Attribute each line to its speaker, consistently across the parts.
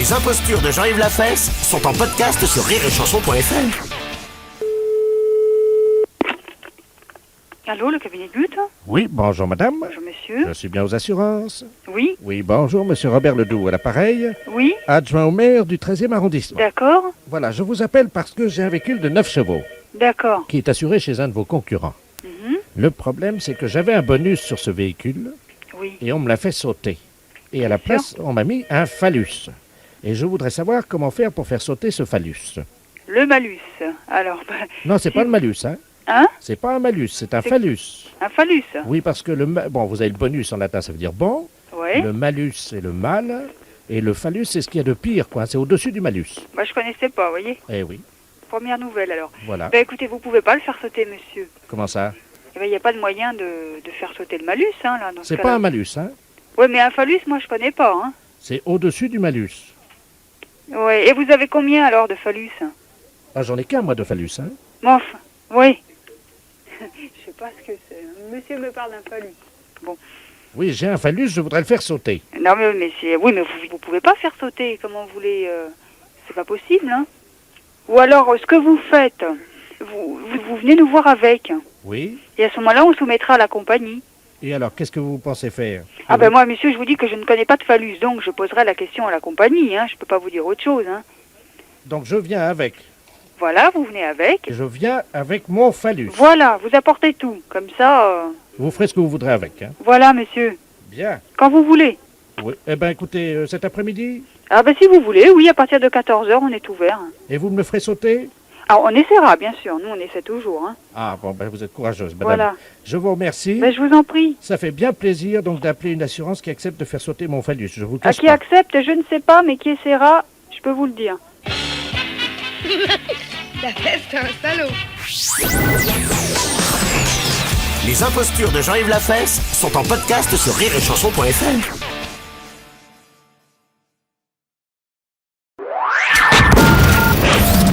Speaker 1: Les impostures de Jean-Yves Lafesse sont en podcast sur rireetchanson.fr.
Speaker 2: Allô, le cabinet de but?
Speaker 3: Oui, bonjour madame.
Speaker 2: Bonjour monsieur.
Speaker 3: Je suis bien aux assurances.
Speaker 2: Oui,
Speaker 3: Oui, bonjour, monsieur Robert Ledoux à l'appareil,
Speaker 2: oui,
Speaker 3: adjoint au maire du 13e arrondissement.
Speaker 2: d'accord,
Speaker 3: Voilà, je vous appelle parce que j'ai un véhicule de 9 chevaux
Speaker 2: d'accord.
Speaker 3: qui est assuré chez un de vos concurrents.
Speaker 2: Mhm,
Speaker 3: Le problème, c'est que j'avais un bonus sur ce véhicule
Speaker 2: oui.
Speaker 3: et on me l'a fait sauter. Et à la place, on m'a mis un phallus. Et je voudrais savoir comment faire pour faire sauter ce phallus.
Speaker 2: Le malus. Alors,
Speaker 3: Non, c'est pas le malus, hein.
Speaker 2: hein?
Speaker 3: C'est pas un malus, c'est un phallus.
Speaker 2: Un phallus?
Speaker 3: Oui, parce que bon, vous avez le bonus en latin, ça veut dire bon.
Speaker 2: Oui.
Speaker 3: Le malus, c'est le mal. Et le phallus, c'est ce qu'il y a de pire, quoi. C'est au-dessus du malus.
Speaker 2: Bah, je connaissais pas, vous voyez.
Speaker 3: Eh oui,
Speaker 2: Première nouvelle, alors.
Speaker 3: voilà.
Speaker 2: Bah, écoutez, vous pouvez pas le faire sauter, monsieur.
Speaker 3: Comment ça?
Speaker 2: Eh ben, il n'y a pas de moyen de faire sauter le malus, hein, là, dans ce
Speaker 3: C'est
Speaker 2: cas-là.
Speaker 3: pas un malus, hein.
Speaker 2: Oui, mais un phallus, moi, je connais pas, hein.
Speaker 3: C'est au-dessus du malus.
Speaker 2: Ouais. Et vous avez combien, alors, de phallus?
Speaker 3: Ah, j'en ai qu'un, moi, de phallus, hein.
Speaker 2: Bon, enfin, oui. Je sais pas ce que c'est. Monsieur me parle d'un phallus.
Speaker 3: Oui, j'ai un phallus, je voudrais le faire sauter.
Speaker 2: Non, mais c'est... Oui, mais vous pouvez pas faire sauter, comment vous voulez... C'est pas possible, hein. Ou alors, ce que vous faites, vous venez nous voir avec.
Speaker 3: Oui.
Speaker 2: Et à ce moment-là, on soumettra à la compagnie.
Speaker 3: Et alors, qu'est-ce que vous pensez faire?
Speaker 2: Ah ben moi, monsieur, je vous dis que je ne connais pas de phallus, donc je poserai la question à la compagnie, hein. Je peux pas vous dire autre chose, hein.
Speaker 3: Donc, je viens avec.
Speaker 2: Voilà, vous venez avec.
Speaker 3: Je viens avec mon phallus.
Speaker 2: Voilà, vous apportez tout. Comme ça,
Speaker 3: Vous ferez ce que vous voudrez avec, hein.
Speaker 2: voilà, monsieur.
Speaker 3: Bien.
Speaker 2: Quand vous voulez.
Speaker 3: Oui. Eh bien, écoutez, cet après-midi,
Speaker 2: Ah ben si vous voulez, oui, à partir de 14h, on est ouvert.
Speaker 3: et vous me le ferez sauter?
Speaker 2: Alors, on essaiera, bien sûr. Nous, on essaie toujours, hein.
Speaker 3: Ah, bon, ben, vous êtes courageuse, madame.
Speaker 2: Voilà.
Speaker 3: Je vous remercie.
Speaker 2: Ben, je vous en prie.
Speaker 3: Ça fait bien plaisir, donc, d'appeler une assurance qui accepte de faire sauter mon phallus. Je vous
Speaker 2: À
Speaker 3: cache
Speaker 2: qui
Speaker 3: pas.
Speaker 2: accepte, je ne sais pas, mais qui essaiera, je peux vous le dire.
Speaker 4: La fesse, c'est un salaud.
Speaker 1: Les impostures de Jean-Yves Lafesse sont en podcast sur rireetchanson.fr.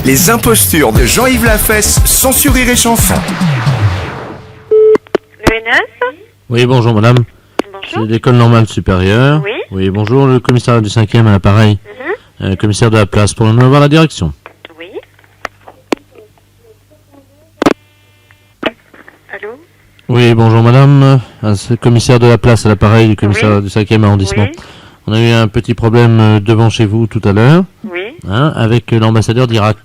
Speaker 1: Les impostures de Jean-Yves Lafesse sont sur Rire et Chanson.
Speaker 5: L'ENS.
Speaker 6: Oui, bonjour madame.
Speaker 5: Bonjour.
Speaker 6: C'est l'école normale supérieure.
Speaker 5: Oui.
Speaker 6: Oui, bonjour, le commissaire du 5e à l'appareil. Commissaire de la place, pour nous avoir la direction.
Speaker 5: Oui. Allô.
Speaker 6: Oui, bonjour madame. C'est le commissaire de la place à l'appareil du commissaire
Speaker 5: Oui.
Speaker 6: du 5e arrondissement.
Speaker 5: Oui.
Speaker 6: On a eu un petit problème devant chez vous tout à l'heure,
Speaker 5: Oui.
Speaker 6: avec l'ambassadeur d'Irak.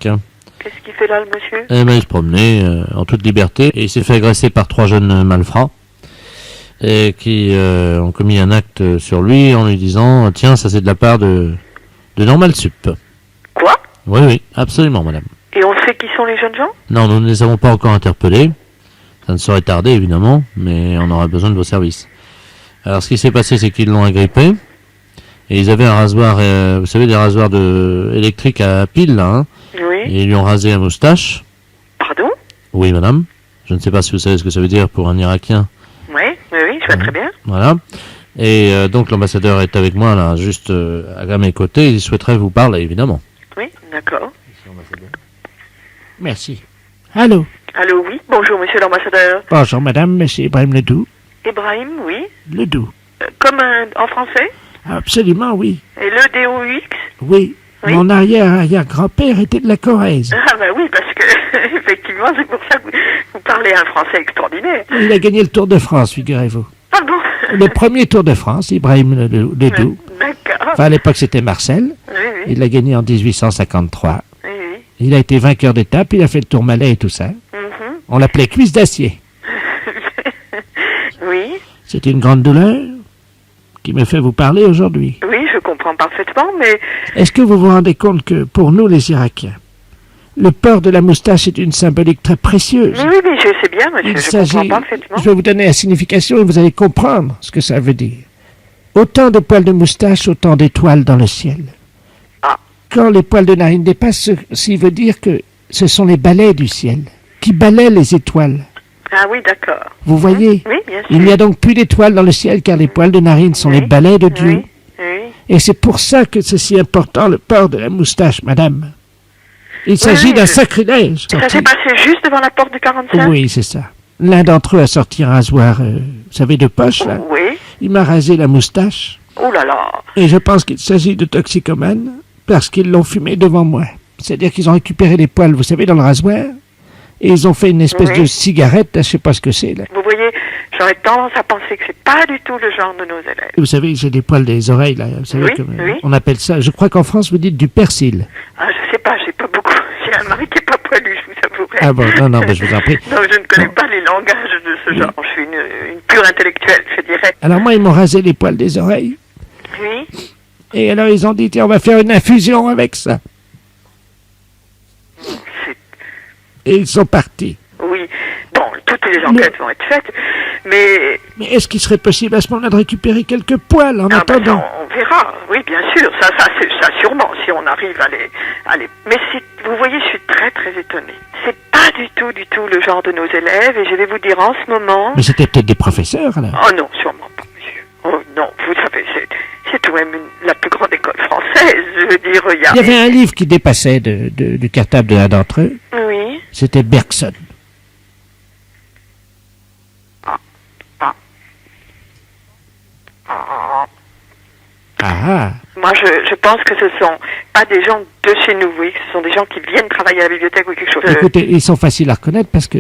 Speaker 5: Qu'est-ce qu'il fait là, le monsieur?
Speaker 6: Eh ben, il se promenait en toute liberté et il s'est fait agresser par 3 jeunes malfrats et qui ont commis un acte sur lui en lui disant « Tiens, ça c'est de la part de Normal Sup ».
Speaker 5: Quoi?
Speaker 6: Oui, oui, absolument madame.
Speaker 5: Et on sait qui sont les jeunes gens?
Speaker 6: Non, nous ne les avons pas encore interpellés. Ça ne saurait tarder, évidemment, mais on aura besoin de vos services. Alors, ce qui s'est passé, c'est qu'ils l'ont agrippé. Et ils avaient un rasoir, vous savez, des rasoirs électriques à pile, là, hein,
Speaker 5: Oui.
Speaker 6: et ils lui ont rasé la moustache.
Speaker 5: Pardon?
Speaker 6: Oui, madame. Je ne sais pas si vous savez ce que ça veut dire pour un Irakien.
Speaker 5: Oui, je vois très bien.
Speaker 6: Voilà. Et donc, l'ambassadeur est avec moi, là, juste à mes côtés. Il souhaiterait vous parler, évidemment.
Speaker 5: Oui, d'accord.
Speaker 3: Merci. Allô?
Speaker 5: Allô, oui. Bonjour, monsieur l'ambassadeur.
Speaker 3: Bonjour, madame, monsieur Ibrahim Ledoux.
Speaker 5: Ibrahim, oui.
Speaker 3: Ledoux.
Speaker 5: Comme en français?
Speaker 3: Absolument, oui.
Speaker 5: Et le DOUX?
Speaker 3: Oui.
Speaker 5: Oui.
Speaker 3: Mon arrière-grand-père était de la Corrèze.
Speaker 5: Ah bah oui, parce que, effectivement, c'est pour ça que vous parlez un français extraordinaire.
Speaker 3: Il a gagné le Tour de France, figurez-vous.
Speaker 5: Ah bon?
Speaker 3: Le premier Tour de France, Ibrahim Ledoux.
Speaker 5: D'accord.
Speaker 3: Enfin, à l'époque, c'était Marcel.
Speaker 5: Oui, oui.
Speaker 3: Il l'a gagné en 1853.
Speaker 5: Oui, oui.
Speaker 3: Il a été vainqueur d'étape, il a fait le Tourmalet et tout ça.
Speaker 5: Mhm.
Speaker 3: On l'appelait Cuisse d'acier.
Speaker 5: Oui,
Speaker 3: C'est une grande douleur qui me fait vous parler aujourd'hui.
Speaker 5: oui, je comprends parfaitement, mais
Speaker 3: Est-ce que vous vous rendez compte que, pour nous les Irakiens, le port de la moustache est une symbolique très précieuse?
Speaker 5: oui, mais je sais bien, monsieur,
Speaker 3: Il
Speaker 5: je
Speaker 3: s'agit,
Speaker 5: comprends parfaitement.
Speaker 3: je vais vous donner la signification et vous allez comprendre ce que ça veut dire. Autant de poils de moustache, autant d'étoiles dans le ciel.
Speaker 5: Ah.
Speaker 3: Quand les poils de narine dépassent, ceci veut dire que ce sont les balais du ciel qui balaient les étoiles.
Speaker 5: Ah oui, d'accord.
Speaker 3: Vous voyez?
Speaker 5: Oui, bien sûr.
Speaker 3: Il n'y a donc plus d'étoiles dans le ciel car les poils de narine sont
Speaker 5: Oui.
Speaker 3: les balais de Dieu.
Speaker 5: Oui, oui.
Speaker 3: Et c'est pour ça que c'est si important le port de la moustache, madame. Il s'agit
Speaker 5: oui,
Speaker 3: d'un
Speaker 5: je-
Speaker 3: sacrilège.
Speaker 5: Ça s'est passé juste devant la porte du 45?
Speaker 3: Oui, c'est ça. L'un d'entre eux a sorti un rasoir, vous savez, de poche, là.
Speaker 5: Oui.
Speaker 3: Il m'a rasé la moustache.
Speaker 5: Oh là là.
Speaker 3: Et je pense qu'il s'agit de toxicomane Parce qu'ils l'ont fumé devant moi. C'est-à-dire qu'ils ont récupéré les poils, vous savez, dans le rasoir, et ils ont fait une espèce
Speaker 5: Oui.
Speaker 3: de cigarette, là, je sais pas ce que c'est, là.
Speaker 5: Vous voyez, j'aurais tendance à penser que c'est pas du tout le genre de nos élèves.
Speaker 3: Vous savez, j'ai des poils des oreilles, là. Vous savez,
Speaker 5: Oui, oui.
Speaker 3: on appelle ça, je crois qu'en France, vous dites du persil.
Speaker 5: Ah, je sais pas, j'ai pas beaucoup. J'ai un mari qui est pas poilu, je vous avouerai.
Speaker 3: Ah bon, non, mais je vous en prie.
Speaker 5: Non, je ne connais pas les langages de ce genre. Je suis une pure intellectuelle, je dirais.
Speaker 3: Alors moi, ils m'ont rasé les poils des oreilles.
Speaker 5: Oui.
Speaker 3: Et alors, ils ont dit, tiens, on va faire une infusion avec ça.
Speaker 5: C'est-
Speaker 3: Et ils sont partis.
Speaker 5: Oui. Bon, toutes les enquêtes vont être faites, mais
Speaker 3: Mais est-ce qu'il serait possible à ce moment-là de récupérer quelques poils en
Speaker 5: ah, ben,
Speaker 3: attendant
Speaker 5: ça, on verra. Oui, bien sûr. Ça sûrement, si on arrive à les. Mais vous voyez, je suis très très étonnée. C'est pas du tout le genre de nos élèves, et je vais vous dire en ce moment.
Speaker 3: Mais c'était peut-être des professeurs, là.
Speaker 5: Oh non, sûrement pas, monsieur. Oh non, vous savez, c'est tout de même la plus grande école française. Je veux dire, il y a.
Speaker 3: Il y avait un livre qui dépassait du cartable de l'un d'entre eux.
Speaker 5: Oui.
Speaker 3: C'était Bergson. Ah,
Speaker 5: Moi, je pense que ce sont pas des gens de chez nous, oui, que ce sont des gens qui viennent travailler à la bibliothèque ou quelque chose.
Speaker 3: écoutez, ils sont faciles à reconnaître parce que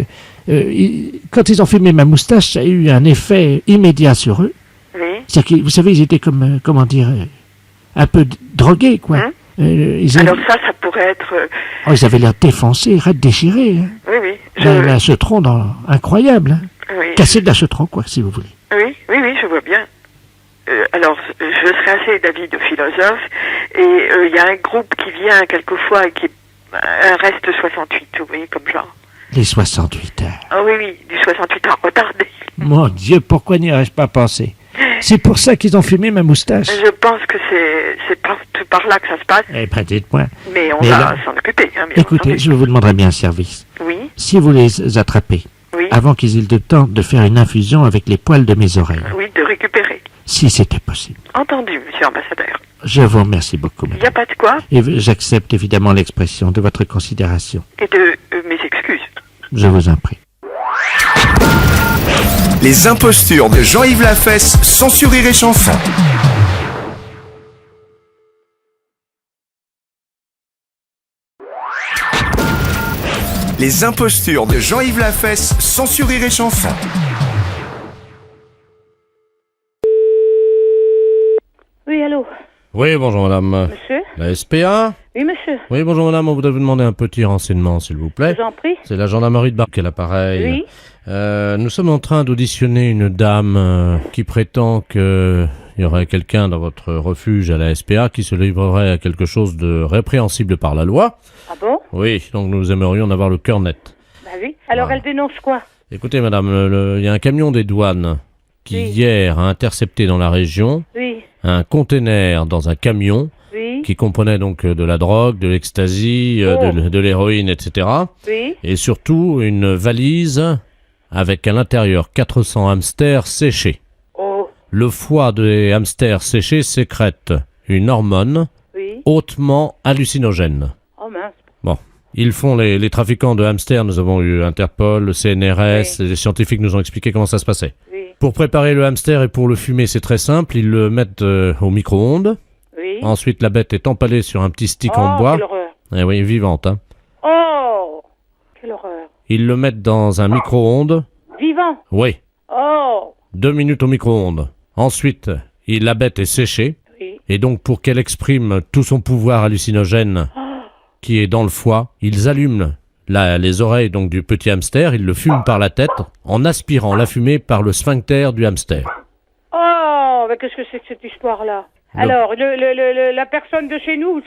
Speaker 3: quand ils ont fumé ma moustache, ça a eu un effet immédiat sur eux.
Speaker 5: Oui.
Speaker 3: C'est-à-dire que, vous savez, ils étaient comme, comment dire, un peu drogués, quoi.
Speaker 5: Hein
Speaker 3: Ils avaient,
Speaker 5: Alors ça pourrait être.
Speaker 3: oh, ils avaient l'air défoncés, raides déchirés. Hein.
Speaker 5: Oui, oui.
Speaker 3: Un acetron incroyable. Hein.
Speaker 5: Oui.
Speaker 3: Cassé d'acetron, quoi, si vous voulez.
Speaker 5: Oui, je vois bien. Alors, je serais assez d'avis de philosophe, et il y a un groupe qui vient quelquefois et qui est un reste 68, vous voyez, comme genre.
Speaker 3: Les 68 heures.
Speaker 5: Ah oui, du 68 ans retardé.
Speaker 3: Mon Dieu, pourquoi n'y aurais-je pas pensé? C'est pour ça qu'ils ont fumé ma moustache.
Speaker 5: Je pense que c'est par là que ça se passe,
Speaker 3: Eh ben, dites-moi.
Speaker 5: mais on
Speaker 3: Mais
Speaker 5: va
Speaker 3: là-
Speaker 5: s'en occuper. Hein, bien
Speaker 3: Écoutez,
Speaker 5: entendu.
Speaker 3: je vous demanderai bien un service.
Speaker 5: Oui,
Speaker 3: Si vous les attrapez,
Speaker 5: oui,
Speaker 3: avant qu'ils aient le temps de faire une infusion avec les poils de mes oreilles,
Speaker 5: oui, de récupérer.
Speaker 3: si c'était possible.
Speaker 5: Entendu, monsieur ambassadeur.
Speaker 3: Je vous remercie beaucoup,
Speaker 5: Il n'y
Speaker 3: madame.
Speaker 5: a pas de quoi,
Speaker 3: Et j'accepte évidemment l'expression de votre considération.
Speaker 5: et de mes excuses.
Speaker 3: Je vous en prie.
Speaker 1: Les impostures de Jean-Yves Lafesse, sans sourire et chanson. Les impostures de Jean-Yves Lafesse, sans sourire et chanson.
Speaker 7: Oui, allô,
Speaker 6: Oui, bonjour madame.
Speaker 7: monsieur?
Speaker 6: La SPA?
Speaker 7: Oui, monsieur,
Speaker 6: Oui, bonjour madame, on voudrait vous demander un petit renseignement, s'il vous
Speaker 7: je
Speaker 6: plaît.
Speaker 7: vous en prie.
Speaker 6: C'est la gendarmerie de Barque, l'appareil.
Speaker 7: Oui,
Speaker 6: Nous sommes en train d'auditionner une dame qui prétend qu'il y aurait quelqu'un dans votre refuge à la SPA qui se livrerait à quelque chose de répréhensible par la loi.
Speaker 7: ah bon?
Speaker 6: Oui, donc nous aimerions en avoir le cœur net.
Speaker 7: Bah oui. Alors,
Speaker 6: Voilà.
Speaker 7: elle dénonce quoi?
Speaker 6: Écoutez madame, il y a un camion des douanes qui
Speaker 7: Oui.
Speaker 6: hier a intercepté dans la région
Speaker 7: Oui,
Speaker 6: un container dans un camion
Speaker 7: oui,
Speaker 6: qui comprenait donc de la drogue, de l'ecstasy,
Speaker 7: Oh.
Speaker 6: de l'héroïne, etc.
Speaker 7: oui.
Speaker 6: Et surtout une valise avec à l'intérieur 400 hamsters séchés.
Speaker 7: Oh,
Speaker 6: Le foie des hamsters séchés sécrète une hormone
Speaker 7: oui.
Speaker 6: hautement hallucinogène.
Speaker 7: Oh mince.
Speaker 6: Ils font les trafiquants de hamsters, nous avons eu Interpol, le CNRS, les scientifiques nous ont expliqué comment ça se passait.
Speaker 7: Oui,
Speaker 6: Pour préparer le hamster et pour le fumer, c'est très simple, ils le mettent au micro-ondes.
Speaker 7: oui.
Speaker 6: Ensuite, la bête est empalée sur un petit stick
Speaker 7: Oh,
Speaker 6: en bois.
Speaker 7: quelle horreur.
Speaker 6: Eh oui, vivante. Hein.
Speaker 7: Oh, quelle horreur.
Speaker 6: Ils le mettent dans un micro-ondes.
Speaker 7: Vivant.
Speaker 6: Oui,
Speaker 7: Oh,
Speaker 6: 2 minutes au micro-ondes. Ensuite, la bête est séchée.
Speaker 7: oui.
Speaker 6: Et donc, pour qu'elle exprime tout son pouvoir hallucinogène qui est dans le foie, ils allument les oreilles donc du petit hamster, ils le fument par la tête en aspirant la fumée par le sphincter du hamster.
Speaker 7: Oh, mais qu'est-ce que c'est que cette histoire-là?
Speaker 6: Le-
Speaker 7: Alors, la personne de chez nous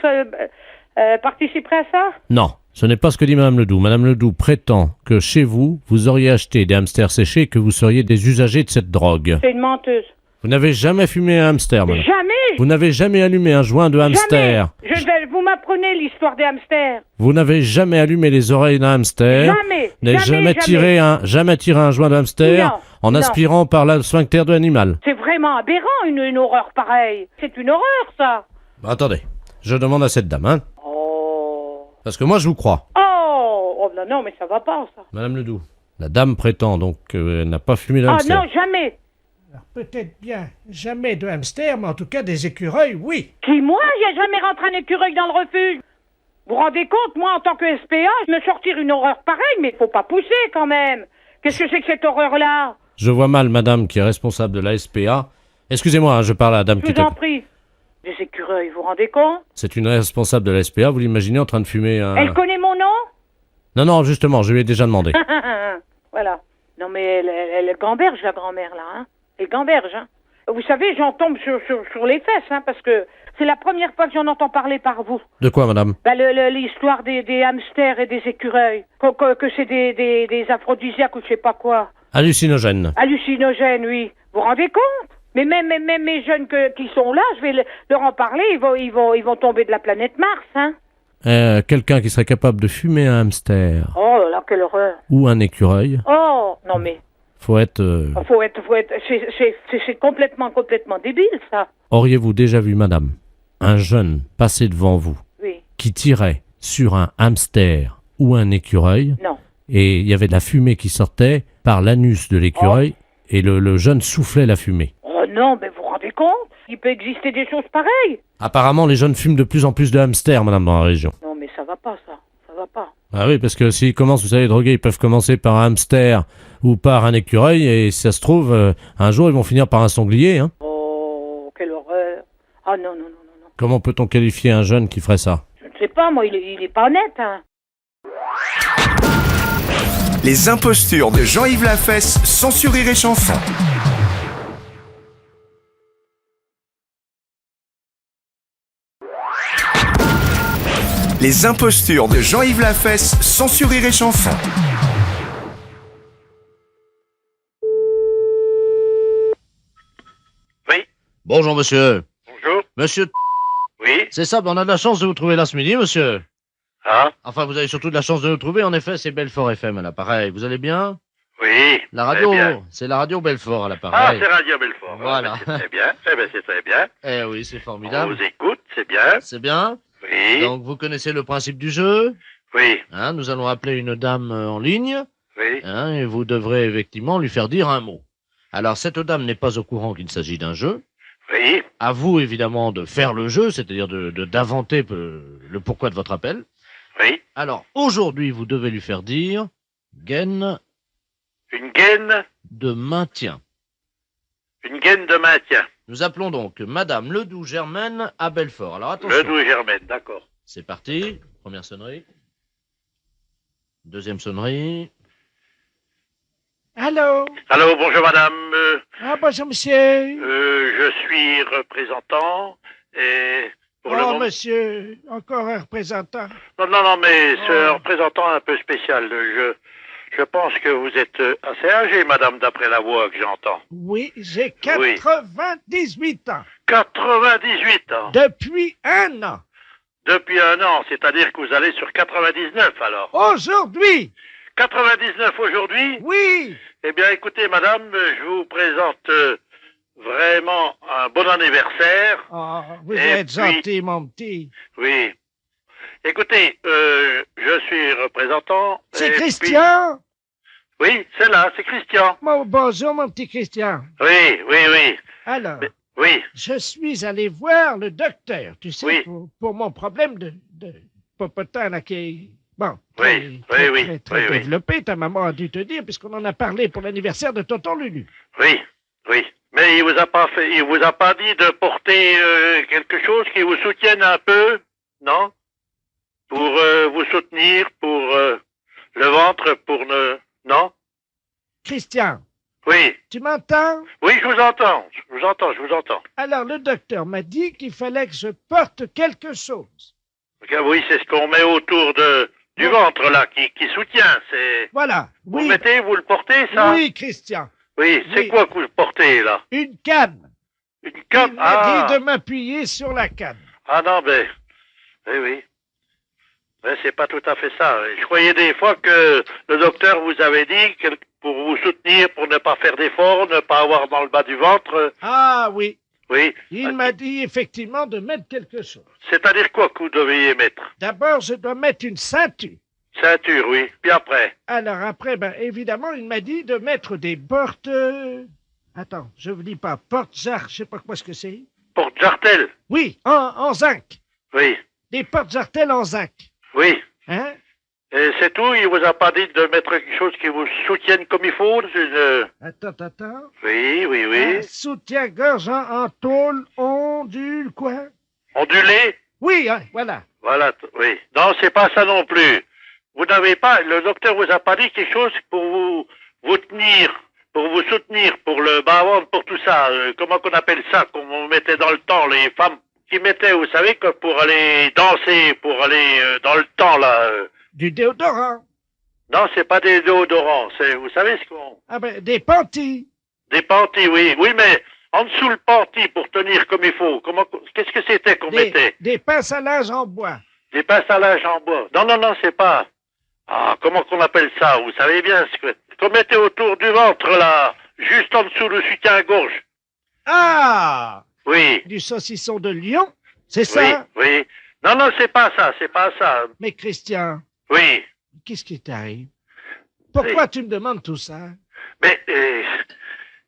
Speaker 7: participerait à ça?
Speaker 6: Non, ce n'est pas ce que dit Madame Ledoux. Madame Ledoux prétend que chez vous, vous auriez acheté des hamsters séchés et que vous seriez des usagers de cette drogue.
Speaker 7: C'est une menteuse.
Speaker 6: Vous n'avez jamais fumé un hamster, madame.
Speaker 7: Jamais.
Speaker 6: Vous n'avez jamais allumé un joint de hamster.
Speaker 7: Jamais. Vous m'apprenez l'histoire des hamsters.
Speaker 6: Vous n'avez jamais allumé les oreilles d'un hamster.
Speaker 7: Jamais.
Speaker 6: Vous n'avez jamais tiré un joint de hamster
Speaker 7: Non,
Speaker 6: en
Speaker 7: non.
Speaker 6: aspirant par le sphincter de l'animal.
Speaker 7: C'est vraiment aberrant, une horreur pareille. C'est une horreur, ça.
Speaker 6: Attendez, je demande à cette dame, hein.
Speaker 7: Oh.
Speaker 6: Parce que moi, je vous crois.
Speaker 7: Oh, non, non, mais ça va pas, ça.
Speaker 6: Madame Ledoux, la dame prétend donc qu'elle n'a pas fumé de
Speaker 7: Ah
Speaker 6: hamster.
Speaker 7: non, jamais.
Speaker 3: Alors, peut-être bien jamais de hamster, mais en tout cas des écureuils, oui.
Speaker 7: Qui, moi? J'ai jamais rentré un écureuil dans le refuge. Vous vous rendez compte, moi, en tant que SPA, je me sortir une horreur pareille, mais faut pas pousser, quand même. Qu'est-ce que c'est que cette horreur-là?
Speaker 6: Je vois mal madame qui est responsable de la SPA. Excusez-moi, hein, je parle à la dame
Speaker 7: Je
Speaker 6: qui
Speaker 7: vous en prie. Des écureuils, vous vous rendez compte?
Speaker 6: C'est une responsable de la SPA, vous l'imaginez en train de fumer un...
Speaker 7: Elle connaît mon nom?
Speaker 6: Non, justement, je lui ai déjà demandé.
Speaker 7: Voilà. Non, mais elle gamberge, la grand-mère, là, hein. Elle gamberge, hein. Vous savez, j'en tombe sur les fesses, hein, parce que c'est la première fois que j'en entends parler par vous.
Speaker 6: De quoi, madame?
Speaker 7: Bah, l'histoire des hamsters et des écureuils. Que c'est des aphrodisiaques ou je sais pas quoi.
Speaker 6: Hallucinogène.
Speaker 7: Hallucinogènes, oui. Vous vous rendez compte? Mais même mes jeunes qui sont là, je vais leur en parler, ils vont tomber de la planète Mars, hein.
Speaker 6: Quelqu'un qui serait capable de fumer un hamster
Speaker 7: Oh là, quelle horreur.
Speaker 6: ou un écureuil,
Speaker 7: Oh, non mais,
Speaker 6: faut être...
Speaker 7: c'est complètement débile, ça.
Speaker 6: Auriez-vous déjà vu, madame, un jeune passer devant vous
Speaker 7: Oui,
Speaker 6: qui tirait sur un hamster ou un écureuil
Speaker 7: non.
Speaker 6: et il y avait de la fumée qui sortait par l'anus de l'écureuil et le jeune soufflait la fumée?
Speaker 7: Oh non, mais vous vous rendez compte? Il peut exister des choses pareilles.
Speaker 6: Apparemment, les jeunes fument de plus en plus de hamsters, madame, dans la région.
Speaker 7: Non, mais ça va pas, ça. Ça va pas.
Speaker 6: Ah oui, parce que s'ils commencent, vous savez, droguer, ils peuvent commencer par un hamster ou par un écureuil, et si ça se trouve, un jour, ils vont finir par un sanglier, hein.
Speaker 7: Oh, quelle horreur. Ah non.
Speaker 6: Comment peut-on qualifier un jeune qui ferait ça?
Speaker 7: Je ne sais pas, moi, il est pas net, hein.
Speaker 8: Les impostures de Jean-Yves Lafesse, sans sourire et chanson. Les impostures de Jean-Yves Lafesse, sans sourire et chanson.
Speaker 9: Oui,
Speaker 6: Bonjour, monsieur.
Speaker 9: bonjour.
Speaker 6: Monsieur,
Speaker 9: Oui,
Speaker 6: c'est ça, on a de la chance de vous trouver là ce midi, monsieur.
Speaker 9: ah,
Speaker 6: Enfin, vous avez surtout de la chance de nous trouver, en effet, c'est Belfort FM à l'appareil. Vous allez bien?
Speaker 9: oui.
Speaker 6: La
Speaker 9: très
Speaker 6: radio,
Speaker 9: bien.
Speaker 6: c'est la radio Belfort à
Speaker 9: Ah,
Speaker 6: l'appareil.
Speaker 9: c'est Radio Belfort.
Speaker 6: Voilà.
Speaker 9: C'est très bien. Eh ben, c'est très bien.
Speaker 6: Eh oui, c'est
Speaker 9: On
Speaker 6: formidable.
Speaker 9: vous écoute, c'est bien.
Speaker 6: C'est bien.
Speaker 9: Oui,
Speaker 6: Donc, vous connaissez le principe du jeu.
Speaker 9: oui,
Speaker 6: Hein, nous allons appeler une dame en ligne,
Speaker 9: oui.
Speaker 6: hein, et vous devrez effectivement lui faire dire un mot. Alors, cette dame n'est pas au courant qu'il s'agit d'un jeu.
Speaker 9: Oui,
Speaker 6: À vous, évidemment, de faire le jeu, c'est-à-dire d'inventer le pourquoi de votre appel.
Speaker 9: oui.
Speaker 6: Alors, aujourd'hui, vous devez lui faire dire gaine
Speaker 9: Une gaine
Speaker 6: de maintien.
Speaker 9: de maintien.
Speaker 6: Nous appelons donc Madame Ledoux-Germaine à Belfort. Alors, attention.
Speaker 9: Ledoux-Germaine, d'accord.
Speaker 6: C'est parti. Première sonnerie. Deuxième sonnerie.
Speaker 3: Allô?
Speaker 9: Allô, bonjour madame.
Speaker 3: Ah, bonjour, monsieur.
Speaker 9: Je suis représentant et pour le
Speaker 3: Oh,
Speaker 9: moment...
Speaker 3: monsieur, encore un représentant.
Speaker 9: Non, mais ce
Speaker 3: Oh.
Speaker 9: représentant un peu spécial. Je pense que vous êtes assez âgée, madame, d'après la voix que j'entends.
Speaker 3: Oui, j'ai 98 ans.
Speaker 9: 98 ans.
Speaker 3: Depuis 1 an.
Speaker 9: Depuis 1 an, c'est-à-dire que vous allez sur 99 alors.
Speaker 3: Aujourd'hui.
Speaker 9: 99 aujourd'hui?
Speaker 3: Oui.
Speaker 9: Eh bien, écoutez, madame, je vous présente vraiment un bon anniversaire.
Speaker 3: Oh, vous
Speaker 9: Et
Speaker 3: êtes
Speaker 9: puis-
Speaker 3: gentil, mon petit.
Speaker 9: Oui. Écoutez, je suis représentant.
Speaker 3: C'est
Speaker 9: et
Speaker 3: Christian?
Speaker 9: puis- Oui, c'est là, c'est Christian.
Speaker 3: Bonjour, mon petit Christian.
Speaker 9: Oui.
Speaker 3: Alors,
Speaker 9: Mais- Oui,
Speaker 3: je suis allé voir le docteur, tu sais,
Speaker 9: Oui.
Speaker 3: pour mon problème de popotin, là, qui est, bon,
Speaker 9: Oui,
Speaker 3: très
Speaker 9: oui.
Speaker 3: développé. Ta maman a dû te dire, puisqu'on en a parlé pour l'anniversaire de tonton Lulu.
Speaker 9: oui. Mais il vous a pas dit de porter quelque chose qui vous soutienne un peu, non? Pour vous soutenir, pour le ventre, non?
Speaker 3: Christian,
Speaker 9: Oui,
Speaker 3: tu m'entends?
Speaker 9: oui, je vous entends.
Speaker 3: Alors, le docteur m'a dit qu'il fallait que je porte quelque chose.
Speaker 9: Oui, c'est ce qu'on met autour du ventre, là, qui soutient. C'est...
Speaker 3: Voilà.
Speaker 9: Vous
Speaker 3: Oui.
Speaker 9: vous le portez, ça?
Speaker 3: Oui, Christian.
Speaker 9: Oui, c'est
Speaker 3: Oui.
Speaker 9: quoi que vous portez, là?
Speaker 3: Une canne.
Speaker 9: Une
Speaker 3: Il
Speaker 9: canne?
Speaker 3: m'a dit de m'appuyer sur la canne.
Speaker 9: Ah non, ben... Oui. Mais c'est pas tout à fait ça. Je croyais des fois que le docteur vous avait dit que pour vous soutenir, pour ne pas faire d'efforts, ne pas avoir dans le bas du ventre...
Speaker 3: Ah oui.
Speaker 9: Oui.
Speaker 3: Il m'a dit effectivement de mettre quelque chose.
Speaker 9: C'est-à-dire quoi que vous deviez mettre?
Speaker 3: D'abord, je dois mettre une ceinture.
Speaker 9: Ceinture, oui. Puis après?
Speaker 3: Alors après, ben, évidemment, il m'a dit de mettre des Attends, je vous dis pas. Porte-jarre, je sais pas quoi ce que c'est.
Speaker 9: Porte-jartel.
Speaker 3: Oui, en zinc.
Speaker 9: Oui.
Speaker 3: Des porte-jartelles en zinc.
Speaker 9: Oui.
Speaker 3: Hein?
Speaker 9: Et c'est tout? Il vous a pas dit de mettre quelque chose qui vous soutienne comme il faut?
Speaker 3: Attends.
Speaker 9: Oui, oui, oui.
Speaker 3: Un soutien-gorge en tôle ondule, quoi?
Speaker 9: Ondulé?
Speaker 3: Oui, hein, voilà.
Speaker 9: Voilà, oui. Non, c'est pas ça non plus. Vous n'avez pas, le docteur vous a pas dit quelque chose pour vous tenir, pour vous soutenir, pour le bas-ventre, pour tout ça. Comment qu'on appelle ça, qu'on mettait dans le temps, les femmes qui mettaient, vous savez, que pour aller danser, pour aller dans le temps, là.
Speaker 3: Du déodorant.
Speaker 9: Non, c'est pas des déodorants, c'est, vous savez ce qu'on...
Speaker 3: Ah ben, des panties.
Speaker 9: Des panties, oui. Oui, mais en dessous le panty pour tenir comme il faut. Qu'est-ce que c'était qu'on mettait?
Speaker 3: Des pinces à linge en bois.
Speaker 9: Des pinces à linge en bois. Non, c'est pas... Ah, comment qu'on appelle ça? Vous savez bien ce qu'on mettait autour du ventre, là, juste en dessous le soutien-gorge.
Speaker 3: Ah!
Speaker 9: Oui.
Speaker 3: Du saucisson de lion, c'est ça?
Speaker 9: Oui. Non, c'est pas ça.
Speaker 3: Mais Christian,
Speaker 9: Oui.
Speaker 3: qu'est-ce qui t'arrive? Pourquoi tu me demandes tout ça?
Speaker 9: Mais,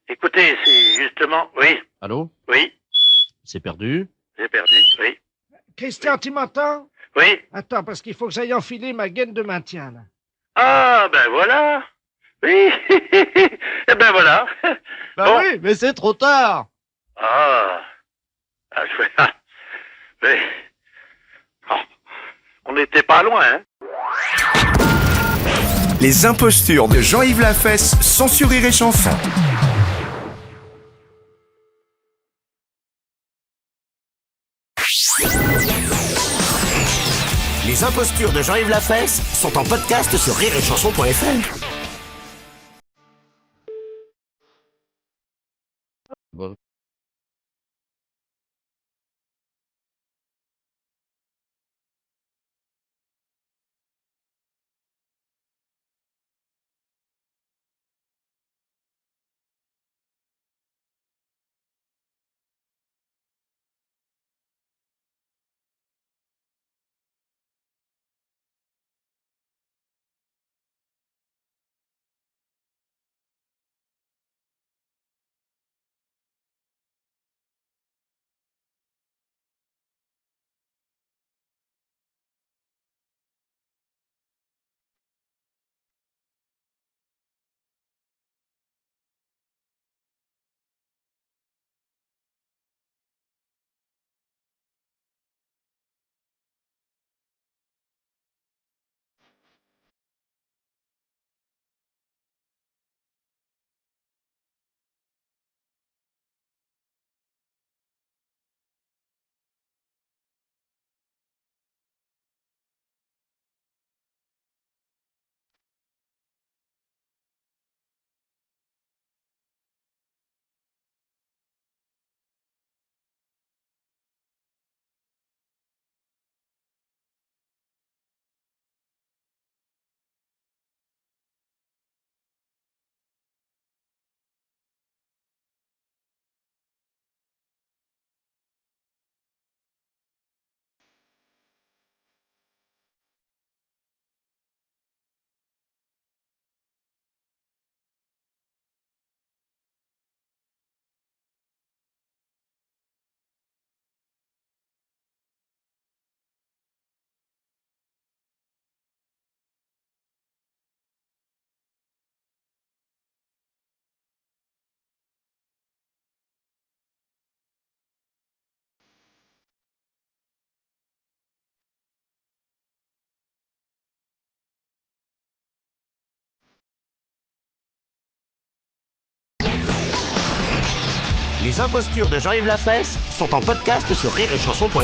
Speaker 9: écoutez, c'est justement... Oui.
Speaker 6: Allô?
Speaker 9: Oui.
Speaker 6: C'est perdu.
Speaker 9: J'ai perdu, oui.
Speaker 3: Christian, tu m'entends?
Speaker 9: Oui.
Speaker 3: Attends, parce qu'il faut que j'aille enfiler ma gaine de maintien, là.
Speaker 9: Ah, ben voilà. Oui. Eh ben voilà.
Speaker 6: Bah
Speaker 9: Bon.
Speaker 6: oui, mais c'est trop tard.
Speaker 9: Ah, mais... Oh, on n'était pas loin, hein.
Speaker 8: Les impostures de Jean-Yves Lafesse, sans sur Rire et Chanson.
Speaker 1: Les impostures de Jean-Yves Lafesse sont en podcast sur rireetchanson.fr.
Speaker 6: Bon.
Speaker 1: Les impostures de Jean-Yves Lafesse sont en podcast sur rireetchanson.fr.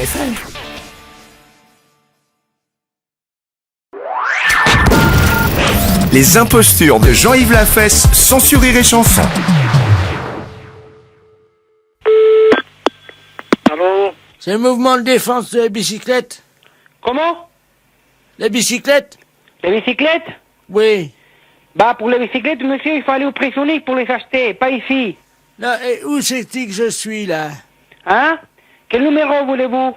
Speaker 8: Les impostures de Jean-Yves Lafesse, sans sur Rire et Chanson.
Speaker 9: Allô?
Speaker 10: C'est le mouvement de défense de la bicyclette.
Speaker 7: Comment?
Speaker 10: La bicyclette?
Speaker 7: Les bicyclettes?
Speaker 10: Oui.
Speaker 7: Bah, pour les bicyclettes, monsieur, il faut aller au Pressonic pour les acheter, pas ici.
Speaker 10: Là, et où c'est-il que je suis, là?
Speaker 7: Hein? Quel numéro voulez-vous?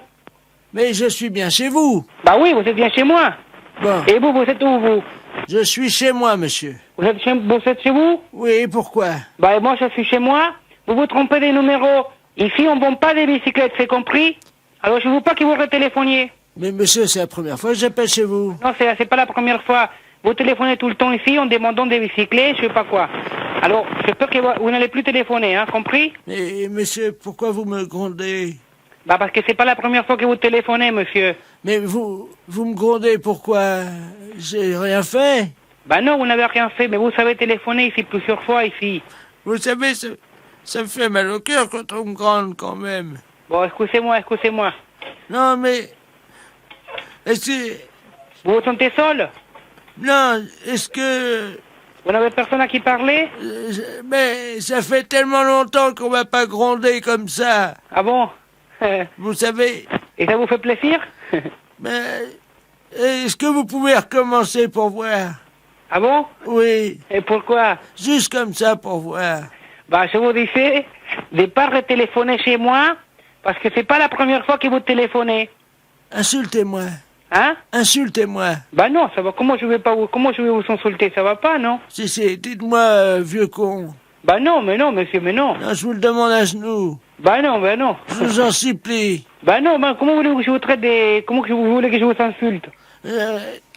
Speaker 10: Mais je suis bien chez vous.
Speaker 7: Bah oui, vous êtes bien chez moi.
Speaker 10: Bon.
Speaker 7: Et vous êtes où, vous?
Speaker 10: Je suis chez moi, monsieur.
Speaker 7: Vous êtes chez vous?
Speaker 10: Oui, pourquoi?
Speaker 7: Bah, moi, je suis chez moi. vous vous trompez des numéros. Ici, on ne vend pas des bicyclettes, c'est compris? Alors, je ne veux pas que vous retéléphoniez.
Speaker 10: Mais monsieur, c'est la première fois que j'appelle chez vous.
Speaker 7: Non, c'est pas la première fois. Vous téléphonez tout le temps ici en demandant des bicyclettes, je sais pas quoi. Alors, je peux que vous n'allez plus téléphoner, hein, compris?
Speaker 10: Mais monsieur, pourquoi vous me grondez?
Speaker 7: Bah, parce que c'est pas la première fois que vous téléphonez, monsieur.
Speaker 10: Mais vous me grondez, pourquoi? J'ai rien fait.
Speaker 7: Bah non, vous n'avez rien fait, mais vous savez téléphoner ici plusieurs fois, ici.
Speaker 10: Vous savez, ça me fait mal au cœur quand on me gronde, quand même.
Speaker 7: Bon, excusez-moi.
Speaker 10: Non, mais... Est-ce que...
Speaker 7: Vous vous sentez seul?
Speaker 10: Non, est-ce que...
Speaker 7: Vous n'avez personne à qui parler?
Speaker 10: Mais ça fait tellement longtemps qu'on m'a pas grondé comme ça.
Speaker 7: Ah bon?
Speaker 10: Vous savez...
Speaker 7: Et ça vous fait plaisir?
Speaker 10: Mais... Est-ce que vous pouvez recommencer pour voir?
Speaker 7: Ah bon?
Speaker 10: Oui.
Speaker 7: Et pourquoi?
Speaker 10: Juste comme ça pour voir.
Speaker 7: Bah, je vous disais de pas retéléphoner chez moi, parce que c'est pas la première fois que vous téléphonez.
Speaker 10: Insultez-moi.
Speaker 7: Hein?
Speaker 10: Insultez-moi.
Speaker 7: Bah non, ça va. Comment je vais vous insulter? Ça va pas, non?
Speaker 10: Si, dites-moi, vieux con.
Speaker 7: Bah non, monsieur, mais non.
Speaker 10: Non, je vous le demande à genoux.
Speaker 7: Bah non.
Speaker 10: Je vous en supplie.
Speaker 7: Bah non, comment voulez-vous que je vous traite des... Comment que vous voulez que je vous insulte?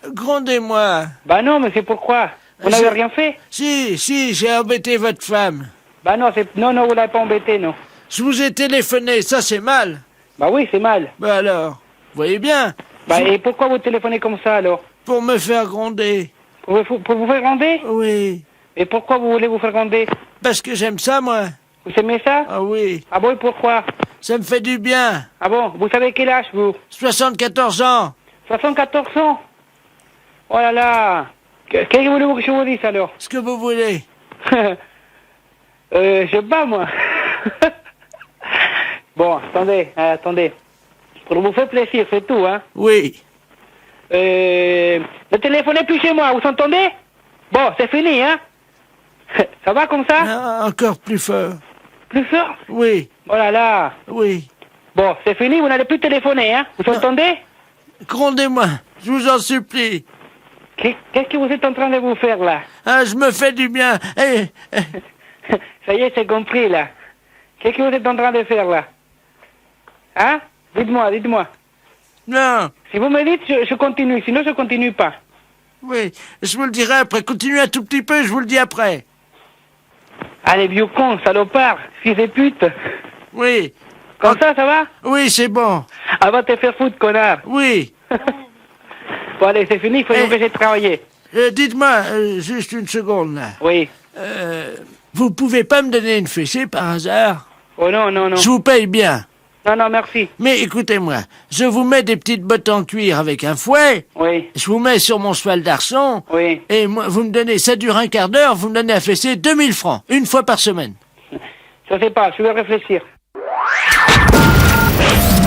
Speaker 10: Grondez-moi.
Speaker 7: Bah non, mais c'est pourquoi? Vous n'avez rien fait?
Speaker 10: Si, j'ai embêté votre femme.
Speaker 7: Bah non, non, vous l'avez pas embêté, non.
Speaker 10: Je vous ai téléphoné, ça c'est mal.
Speaker 7: Bah oui, c'est mal.
Speaker 10: Bah alors, vous voyez bien.
Speaker 7: Bah et pourquoi vous téléphonez comme ça, alors?
Speaker 10: Pour me faire gronder.
Speaker 7: Pour vous faire gronder?
Speaker 10: Oui.
Speaker 7: Et pourquoi vous voulez vous faire gronder?
Speaker 10: Parce que j'aime ça, moi.
Speaker 7: Vous aimez ça?
Speaker 10: Ah oui.
Speaker 7: Ah bon, et pourquoi?
Speaker 10: Ça me fait du bien.
Speaker 7: Ah bon, vous savez quel âge, vous?
Speaker 10: 74 ans.
Speaker 7: 74 ans? Oh là là. Qu'est-ce que voulez-vous que je vous dise, alors?
Speaker 10: Ce que vous voulez.
Speaker 7: Je sais pas, moi. Bon, attendez. Pour vous faire plaisir, c'est tout, hein?
Speaker 10: Oui.
Speaker 7: Ne téléphonez plus chez moi, vous entendez? Bon, c'est fini, hein? Ça va comme ça?
Speaker 10: Non, encore plus fort.
Speaker 7: Plus fort?
Speaker 10: Oui.
Speaker 7: Oh là là.
Speaker 10: Oui.
Speaker 7: Bon, c'est fini, vous n'allez plus téléphoner, hein? Vous entendez?
Speaker 10: Grondez-moi, je vous en supplie.
Speaker 7: Qu'est-ce que vous êtes en train de vous faire, là?
Speaker 10: Ah, je me fais du bien.
Speaker 7: Ça y est, c'est compris, là. Qu'est-ce que vous êtes en train de faire, là? Hein? Dites-moi.
Speaker 10: Non.
Speaker 7: Si vous me dites, je continue, sinon je continue pas.
Speaker 10: Oui, je vous le dirai après. Continuez un tout petit peu, je vous le dis après.
Speaker 7: Allez, vieux con, salopard, fils de pute.
Speaker 10: Oui.
Speaker 7: Comme ça va?
Speaker 10: Oui, c'est bon.
Speaker 7: Ah, va te faire foutre, connard.
Speaker 10: Oui.
Speaker 7: Bon, allez, c'est fini, il faut que j'ai travaillé.
Speaker 10: Dites-moi, juste une seconde, là.
Speaker 7: Oui.
Speaker 10: Vous pouvez pas me donner une fessée, par hasard?
Speaker 7: Oh non.
Speaker 10: Je vous paye bien.
Speaker 7: Non, merci.
Speaker 10: Mais écoutez-moi, je vous mets des petites bottes en cuir avec un fouet.
Speaker 7: Oui.
Speaker 10: Je vous mets sur mon cheval d'arçon.
Speaker 7: Oui.
Speaker 10: Et moi, vous me donnez, ça dure un quart d'heure, vous me donnez à fesser 2000 francs, une fois par semaine.
Speaker 7: Je sais pas, je vais réfléchir.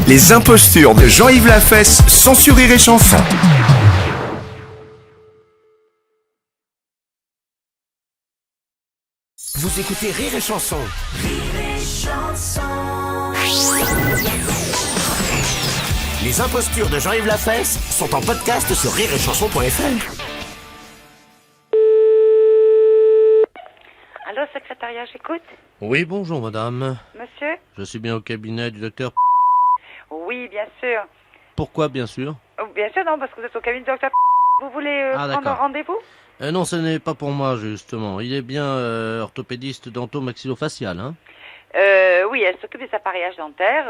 Speaker 8: Les impostures de Jean-Yves Lafesse, sans Rire et Chanson.
Speaker 1: Vous écoutez Rire et Chanson. Les impostures de Jean-Yves Lafesse sont en podcast sur rireetchanson.fr.
Speaker 11: Allô, secrétariat, j'écoute.
Speaker 6: Oui, bonjour madame.
Speaker 11: Monsieur?
Speaker 6: Je suis bien au cabinet du docteur.
Speaker 11: Oui, bien sûr.
Speaker 6: Pourquoi, bien sûr?
Speaker 11: Bien sûr, non, parce que vous êtes au cabinet du docteur. Vous voulez prendre un
Speaker 6: d'accord.
Speaker 11: rendez-vous?
Speaker 6: Non, ce n'est pas pour moi, justement. Il est bien orthopédiste dento-maxillofacial, hein?
Speaker 11: Oui, elle s'occupe des appareillages dentaires,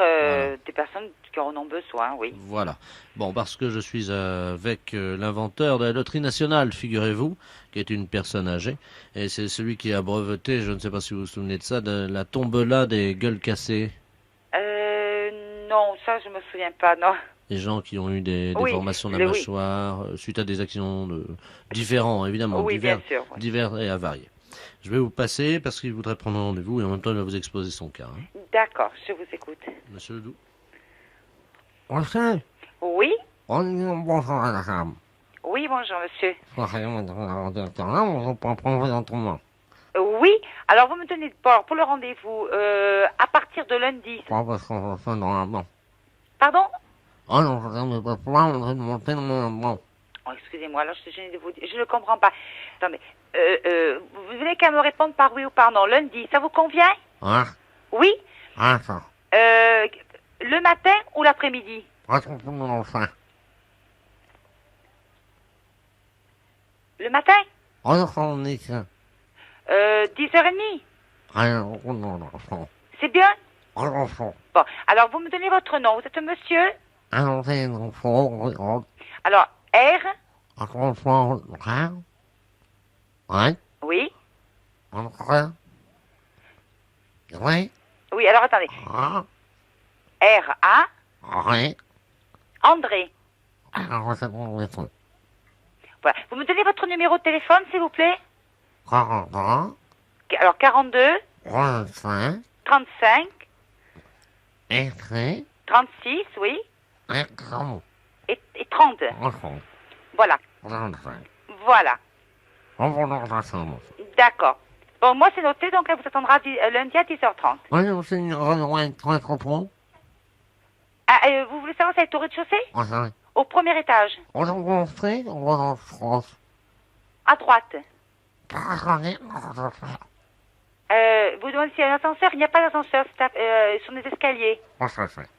Speaker 11: des personnes qui en ont besoin, oui.
Speaker 6: Voilà. Bon, parce que je suis avec l'inventeur de la loterie nationale, figurez-vous, qui est une personne âgée. Et c'est celui qui a breveté, je ne sais pas si vous vous souvenez de ça, de la tombola des gueules cassées.
Speaker 11: Non, ça, je me souviens pas, non.
Speaker 6: Les gens qui ont eu des déformations de la mâchoire, suite à des accidents différents, évidemment,
Speaker 11: oui,
Speaker 6: divers,
Speaker 11: bien sûr, oui.
Speaker 6: divers et avariés. Je vais vous passer parce qu'il voudrait prendre un rendez-vous et en même temps il va vous exposer son cas. Hein.
Speaker 11: D'accord, je vous écoute.
Speaker 6: Monsieur Ledoux.
Speaker 11: Oui?
Speaker 12: Bonjour, madame.
Speaker 11: Oui, bonjour, monsieur.
Speaker 12: Oui,
Speaker 11: Oui, alors vous me donnez pour le rendez-vous à partir de lundi. Pardon? Oh, excusez-moi, alors je suis gênée de vous dire. Je ne comprends pas. Attendez, vous venez qu'à me répondre par oui ou par non. Lundi, ça vous convient?
Speaker 12: Ah,
Speaker 11: Oui.
Speaker 12: ah, ça.
Speaker 11: Le matin ou l'après-midi?
Speaker 12: Enfin.
Speaker 11: Le matin?
Speaker 12: On est ça.
Speaker 11: 10h30.
Speaker 12: Alors,
Speaker 11: C'est bien?
Speaker 12: enfant.
Speaker 11: Bon, alors vous me donnez votre nom. Vous êtes monsieur?
Speaker 12: Alors,
Speaker 11: Alors, R?
Speaker 12: enfant, ouais,
Speaker 11: Oui.
Speaker 12: enfant. Ouais,
Speaker 11: Oui, alors attendez.
Speaker 12: ah,
Speaker 11: R-A?
Speaker 12: ouais.
Speaker 11: André.
Speaker 12: Alors, c'est bon, le truc.
Speaker 11: Voilà. Vous me donnez votre numéro de téléphone, s'il vous plaît?
Speaker 12: 40 ans,
Speaker 11: Alors, 42,
Speaker 12: 35,
Speaker 11: 35,
Speaker 12: écrit,
Speaker 11: 36, oui,
Speaker 12: écran,
Speaker 11: et 30.
Speaker 12: enfant,
Speaker 11: Voilà.
Speaker 12: 35.
Speaker 11: Voilà.
Speaker 12: On va dans la chambre.
Speaker 11: D'accord. Bon, moi, c'est noté, donc elle vous attendra lundi à 10h30.
Speaker 12: Oui, on s'est rejoint très trop.
Speaker 11: Ah, vous voulez savoir si elle est au rez-de-chaussée?
Speaker 12: Enfin,
Speaker 11: Au premier étage.
Speaker 12: on va construire, on va en France.
Speaker 11: À droite.
Speaker 12: Pas
Speaker 11: Vous demandez s'il y a un ascenseur? Il n'y a pas d'ascenseur, c'est sur des escaliers.
Speaker 12: ça fait.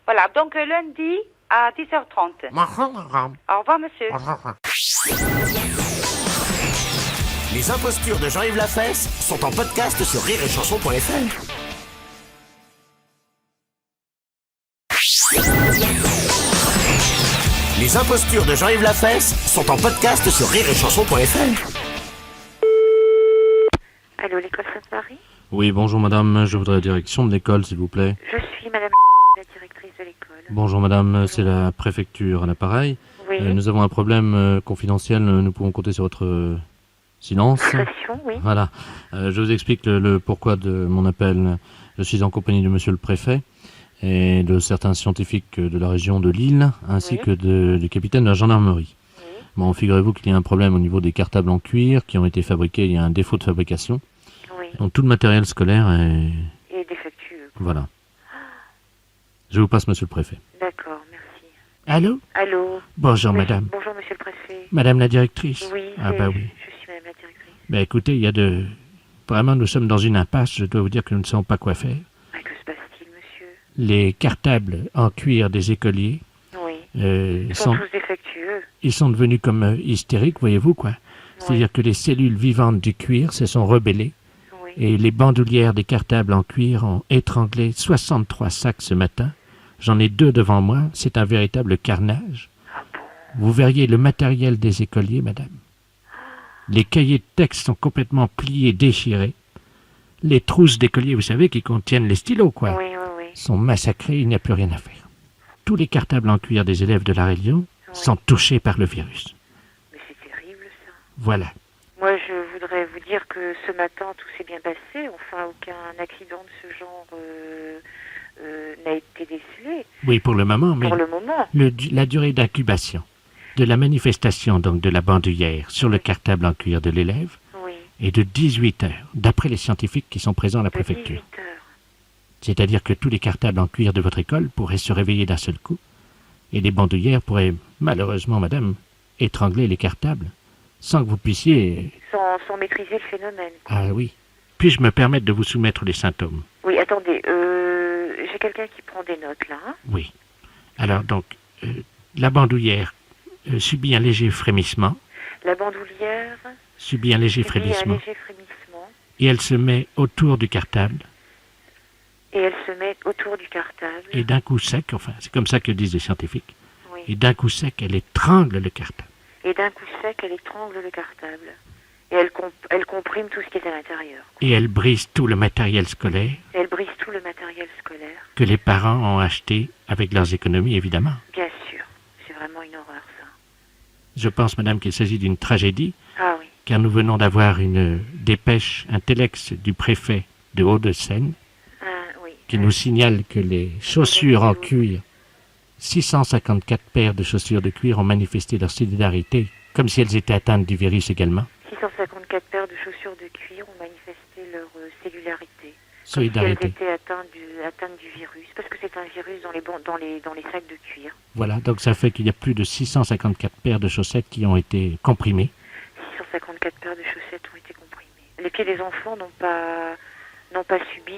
Speaker 11: Voilà, donc lundi à 10h30. Au revoir, monsieur.
Speaker 1: Les impostures de Jean-Yves Lafesse sont en podcast sur rireetchanson.fr. Les impostures de Jean-Yves Lafesse sont en podcast sur rireetchanson.fr.
Speaker 13: Allô, l'école Sainte-Marie?
Speaker 6: Oui, bonjour madame, je voudrais la direction de l'école, s'il vous plaît.
Speaker 13: Je suis madame la directrice de l'école.
Speaker 6: Bonjour madame, c'est la préfecture à l'appareil.
Speaker 13: Oui.
Speaker 6: Nous avons un problème confidentiel, nous pouvons compter sur votre silence.
Speaker 13: Discrétion, oui.
Speaker 6: Voilà. Je vous explique le pourquoi de mon appel. Je suis en compagnie de monsieur le préfet et de certains scientifiques de la région de Lille, ainsi que du capitaine de la gendarmerie. Bon, figurez-vous qu'il y a un problème au niveau des cartables en cuir qui ont été fabriqués, il y a un défaut de fabrication.
Speaker 13: Oui.
Speaker 6: Donc tout le matériel scolaire est...
Speaker 13: Et défectueux.
Speaker 6: Voilà. Je vous passe monsieur le préfet.
Speaker 13: D'accord, merci.
Speaker 3: Allô?
Speaker 13: Allô?
Speaker 3: Bonjour, madame.
Speaker 13: Bonjour, monsieur le préfet.
Speaker 3: Madame la directrice?
Speaker 13: Oui,
Speaker 3: Ah bah oui.
Speaker 13: je suis madame la directrice.
Speaker 3: Ben écoutez, il y a de... Vraiment, nous sommes dans une impasse, je dois vous dire que nous ne savons pas quoi faire.
Speaker 13: Ah, que se passe-t-il, monsieur?
Speaker 3: Les cartables en cuir des écoliers...
Speaker 13: Oui. Ils sont tous défectueux.
Speaker 3: Ils sont devenus comme hystériques, voyez-vous, quoi. C'est-à-dire que les cellules vivantes du cuir se sont rebellées.
Speaker 13: Oui.
Speaker 3: Et les bandoulières des cartables en cuir ont étranglé 63 sacs ce matin. J'en ai 2 devant moi. C'est un véritable carnage.
Speaker 13: Ah bon?
Speaker 3: Vous verriez le matériel des écoliers, madame. Les cahiers de texte sont complètement pliés, déchirés. Les trousses d'écoliers, vous savez, qui contiennent les stylos, quoi,
Speaker 13: Oui, oui, oui.
Speaker 3: sont massacrées. Il n'y a plus rien à faire. Tous les cartables en cuir des élèves de la région sont touchés par le virus.
Speaker 13: Mais c'est terrible, ça.
Speaker 3: Voilà.
Speaker 13: Moi, je voudrais vous dire que ce matin, tout s'est bien passé. Enfin, aucun accident de ce genre n'a été décelé.
Speaker 3: Oui, pour le moment, mais
Speaker 13: Pour le moment.
Speaker 3: la durée d'incubation de la manifestation donc de la bandoulière sur le cartable en cuir de l'élève
Speaker 13: Oui.
Speaker 3: est de 18 heures, d'après les scientifiques qui sont présents à la préfecture.
Speaker 13: 18 heures.
Speaker 3: C'est-à-dire que tous les cartables en cuir de votre école pourraient se réveiller d'un seul coup, et les bandoulières pourraient, malheureusement, madame, étrangler les cartables, sans que vous puissiez...
Speaker 13: Sans maîtriser le phénomène.
Speaker 3: Ah oui. Puis-je me permettre de vous soumettre les symptômes?
Speaker 13: Oui, attendez, j'ai quelqu'un qui prend des notes, là. Hein?
Speaker 3: Oui. Alors, donc, la bandoulière subit un léger frémissement.
Speaker 13: La bandoulière
Speaker 3: Subit un léger
Speaker 13: subit
Speaker 3: frémissement.
Speaker 13: un léger frémissement.
Speaker 3: Et elle se met autour du cartable.
Speaker 13: Et elle se met autour du cartable.
Speaker 3: Et d'un coup sec, enfin, c'est comme ça que disent les scientifiques.
Speaker 13: Oui.
Speaker 3: Et d'un coup sec, elle étrangle le cartable.
Speaker 13: Et d'un coup sec, elle étrangle le cartable. Et elle comprime tout ce qui est à l'intérieur.
Speaker 3: Et elle brise tout le matériel scolaire
Speaker 13: Et elle brise tout le matériel scolaire.
Speaker 3: que les parents ont acheté avec leurs économies, évidemment.
Speaker 13: Bien sûr. C'est vraiment une horreur, ça.
Speaker 3: Je pense, madame, qu'il s'agit d'une tragédie,
Speaker 13: Ah oui.
Speaker 3: car nous venons d'avoir une dépêche, un téléx du préfet de Hauts-de-Seine,
Speaker 13: Oui.
Speaker 3: qui nous signale que les chaussures en cuir, 654 paires de chaussures de cuir ont manifesté leur solidarité, comme si elles étaient atteintes du virus également.
Speaker 13: 654 paires de chaussures de cuir ont manifesté leur cellullarité.
Speaker 3: Solidarité.
Speaker 13: Comme si elles étaient atteintes du virus, parce que c'est un virus dans les sacs de cuir.
Speaker 3: Voilà, donc ça fait qu'il y a plus de 654 paires de chaussettes qui ont été comprimées.
Speaker 13: 654 paires de chaussettes ont été comprimées. Les pieds des enfants n'ont pas subi